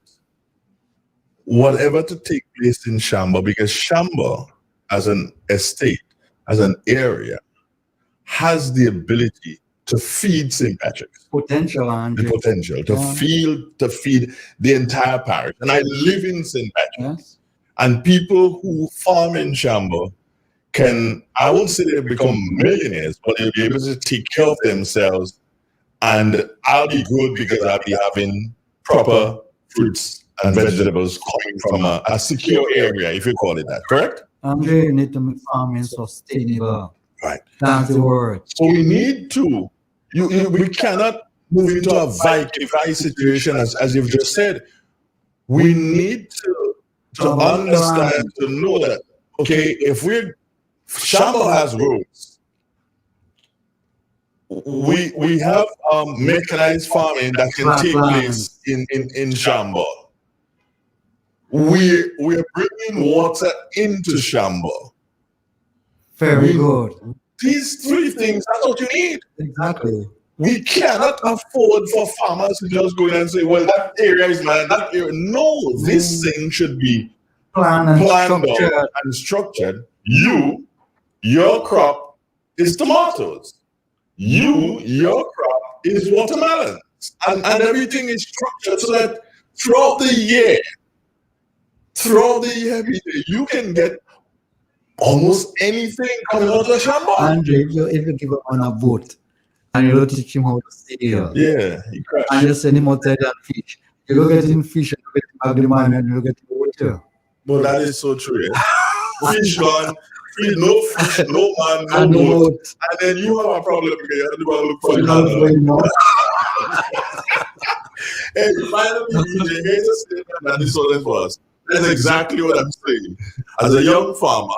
whatever to take place in Shamba because Shamba, as an estate, as an area, has the ability to feed St. Patrick's. Potential, The Andre. potential to Yeah. feed the entire parish. And I live in St. Patrick. Yes. And people who farm in Shamba can, I won't say they become millionaires, but they'll be able to take care of themselves. And I'll be good because I'll be having proper fruits and vegetables coming from a secure area, if you call it that, correct? Andre, you need to make farming sustainable. Right. That's the word. So we need to, we cannot move into a vice situation, as you've just said. We need to understand, to know that, okay, if Shamba has roads, we have mechanized farming that can take place in Shamba. We're bringing water into Shamba. Very good. These three things, that's what you need. Exactly. We cannot afford for farmers to just go in and say, well, that area is mine, that area. No, this thing should be Planned and planned structured. out and structured. Your crop is tomatoes. Your crop is watermelons. And everything is structured so that throughout the year, every day, you can get almost anything coming out of Shamba. Andre, if you give up on a boat and you don't teach him how to sail, Yeah, you crash. and you send him outside and fish, you go get him fish and you get him ugly man and you get him water. But that is so true. Yeah? Fish gone, no fish, no man, no And no boat. boat. And then you have a problem because you have to go and look for You the know what's going man. on. Hey, finally, DJ, here's a statement that this wasn't for us. That's exactly what I'm saying. As a young farmer,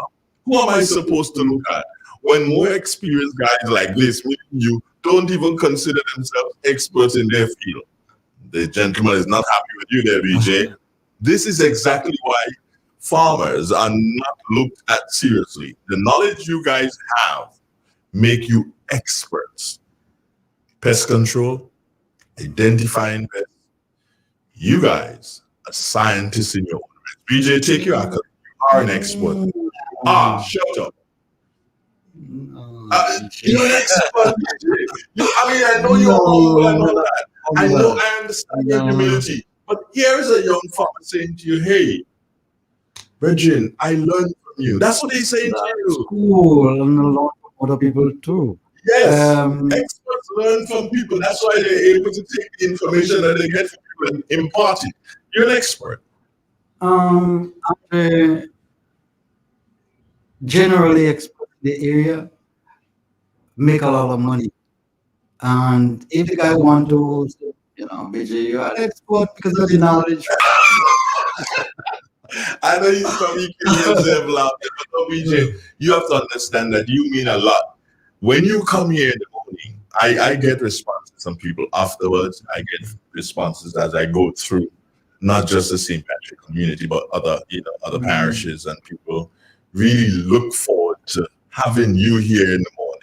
who am I supposed to look at when more experienced guys like this, meaning you, don't even consider themselves experts in their field? The gentleman is not happy with you there, BJ. This is exactly why farmers are not looked at seriously. The knowledge you guys have make you experts. Pest control, identifying pests. You guys are scientists in your own right. BJ, take your accolade. You are an expert. Shut up. You're an expert. I know you're humble and all that. I understand your humility. But here is a young farmer saying to you, hey, Virgin, I learned from you. That's what he's saying to you. Cool, and a lot of other people too. Yes, experts learn from people. That's why they're able to take the information that they get from people and impart it. You're an expert. Andre, generally expert in the area, make a lot of money. And if the guy want to, BJ, you are an expert because of the knowledge. I know you probably can yourself laughing, but no, BJ, you have to understand that you mean a lot. When you come here in the morning, I get responses from people afterwards. I get responses as I go through, not just the St. Patrick community, but other parishes, and people really look forward to having you here in the morning.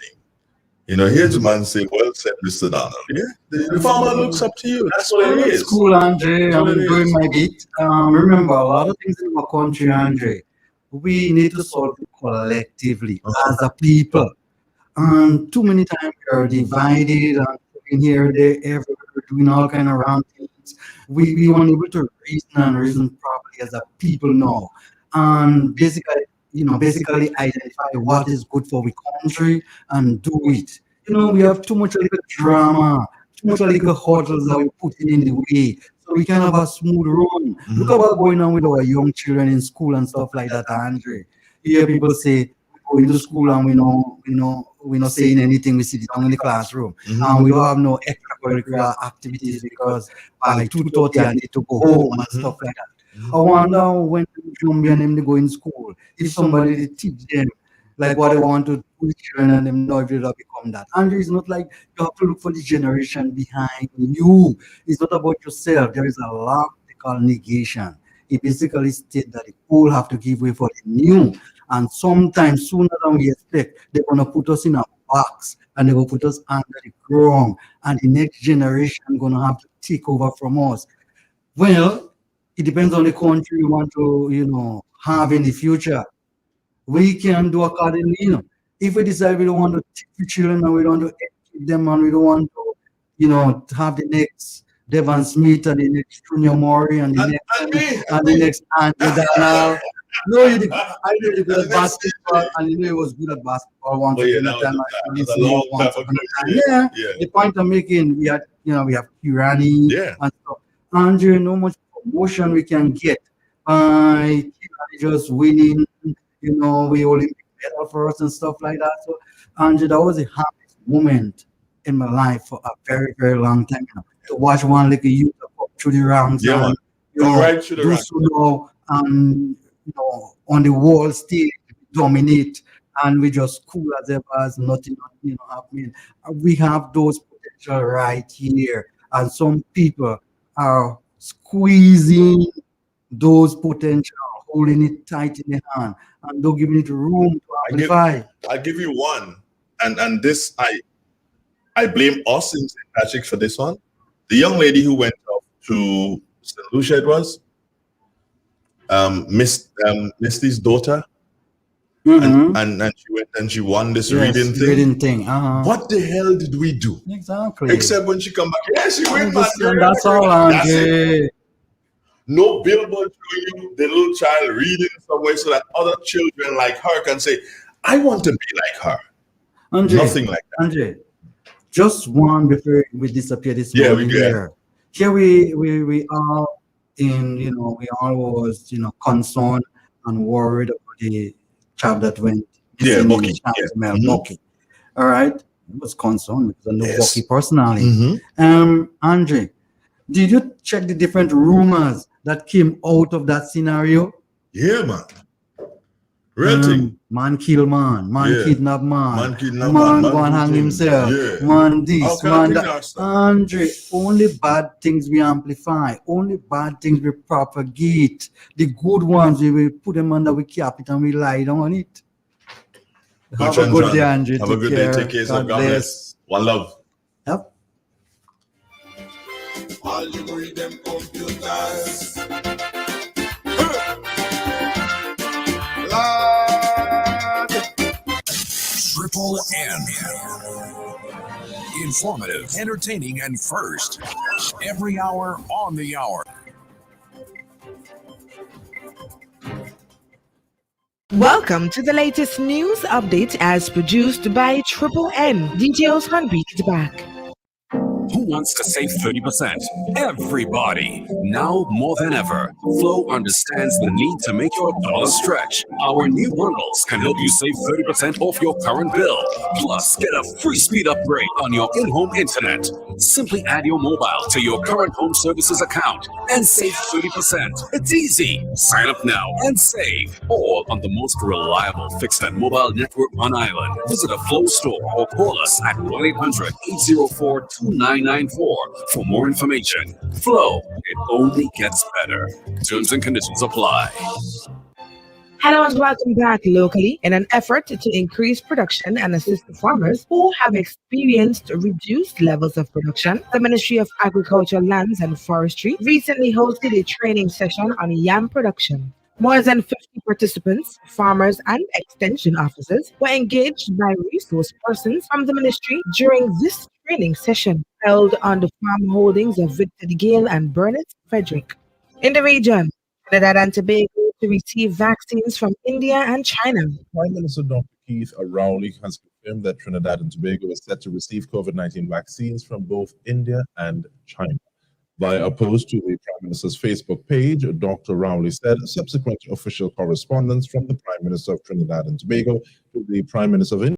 Here's a man saying, well said, Mr. Donald. Yeah? The farmer looks up to you. That's what it is. It's cool, Andre. That's I'm what it doing is. my bit. Remember, a lot of things in our country, Andre, we need to solve it collectively as a people. And too many times we are divided and in here, there, everywhere, doing all kind of wrong things. We weren't able to reason and reason properly as a people now. And basically identify what is good for the country and do it. We have too much little drama, too much little hurdles that we put in the way. So we can have a smooth run. Look at what's going on with our young children in school and stuff like that, Andre. You hear people say, we go into school and we're not saying anything, we sit down in the classroom. And we don't have no extracurricular activities because by 2:30 I need to go home and stuff like that. I wonder when Jumbi and them they go in school, if somebody they teach them like what they want to do with children and them know if they'll become that. And it's not like you have to look for the generation behind you. It's not about yourself. There is a lot they call negation. It basically states that the old have to give way for the new. And sometimes sooner than we expect, they're gonna put us in a box and they will put us under the ground. And the next generation gonna have to take over from us. Well, it depends on the country you want to, have in the future. We can do accordingly. If we decide we don't want to teach the children and we don't want to educate them and we don't want to, have the next Devon Smith and the next Junior Murray and the next Andrew Donald. No, you did. I knew you good at basketball and you knew he was good at basketball once upon a time. Yeah. The point I'm making, we have Kirani and stuff. Andrew, no much promotion we can get by just winning, we Olympic medal for us and stuff like that. So, Andrew, that was the happiest moment in my life for a very, very long time. To watch one little youth up through the ranks and right through the ranks. And on the world stage dominate, and we just cool as ever as nothing happening. We have those potential right here, and some people are squeezing those potential, holding it tight in the hand, and don't giving it room to amplify. I'll give you one, and this I blame us in St. Patrick for this one. The young lady who went off to St. Lucia, it was Misty's daughter, and she went and she won this reading thing. What the hell did we do? Exactly. Except when she come back, she went back. That's all, Andre. No billboard showing you the little child reading somewhere so that other children like her can say, I want to be like her. Andre, nothing like that. Andre, just one before we disappear this morning here. Here we are in, we all was, concerned and worried about the child that went missing. Bucky. All right. I was concerned because I know Bucky personally. Andre, did you check the different rumors that came out of that scenario? Yeah, man. Real thing. Man kill man, kidnap man, man go and hang himself, man this, man that. Andre, only bad things we amplify, only bad things we propagate. The good ones, we will put them under we cap it and we lie down on it. Have a good day, Andre. Have a good day. Take care. God bless. One love. Yep. All you read them computers. Triple M. Informative, entertaining, and first. Every hour on the hour. Welcome to the latest news update as produced by Triple M. Details on Beat It Back. Who wants to save 30%? Everybody. Now more than ever, Flow understands the need to make your dollar stretch. Our new bundles can help you save 30% off your current bill. Plus, get a free speed upgrade on your in-home internet. Simply add your mobile to your current home services account and save 30%. It's easy. Sign up now and save. All on the most reliable fixed and mobile network on island. Visit a Flow store or call us at 1-800-804-2994 for more information. Flow, it only gets better. Terms and conditions apply. Hello and welcome back locally. In an effort to increase production and assist the farmers who have experienced reduced levels of production, the Ministry of Agriculture, Lands and Forestry recently hosted a training session on yam production. More than 50 participants, farmers and extension officers were engaged by resource persons from the ministry during this training session held on the farm holdings of Victor Gale and Bernard Frederick. In the region, Trinidad and Tobago to receive vaccines from India and China. Prime Minister Dr. Keith Rowley has confirmed that Trinidad and Tobago is set to receive COVID-19 vaccines from both India and China. Via a post to the Prime Minister's Facebook page, Dr. Rowley said, subsequent official correspondence from the Prime Minister of Trinidad and Tobago to the Prime Minister of India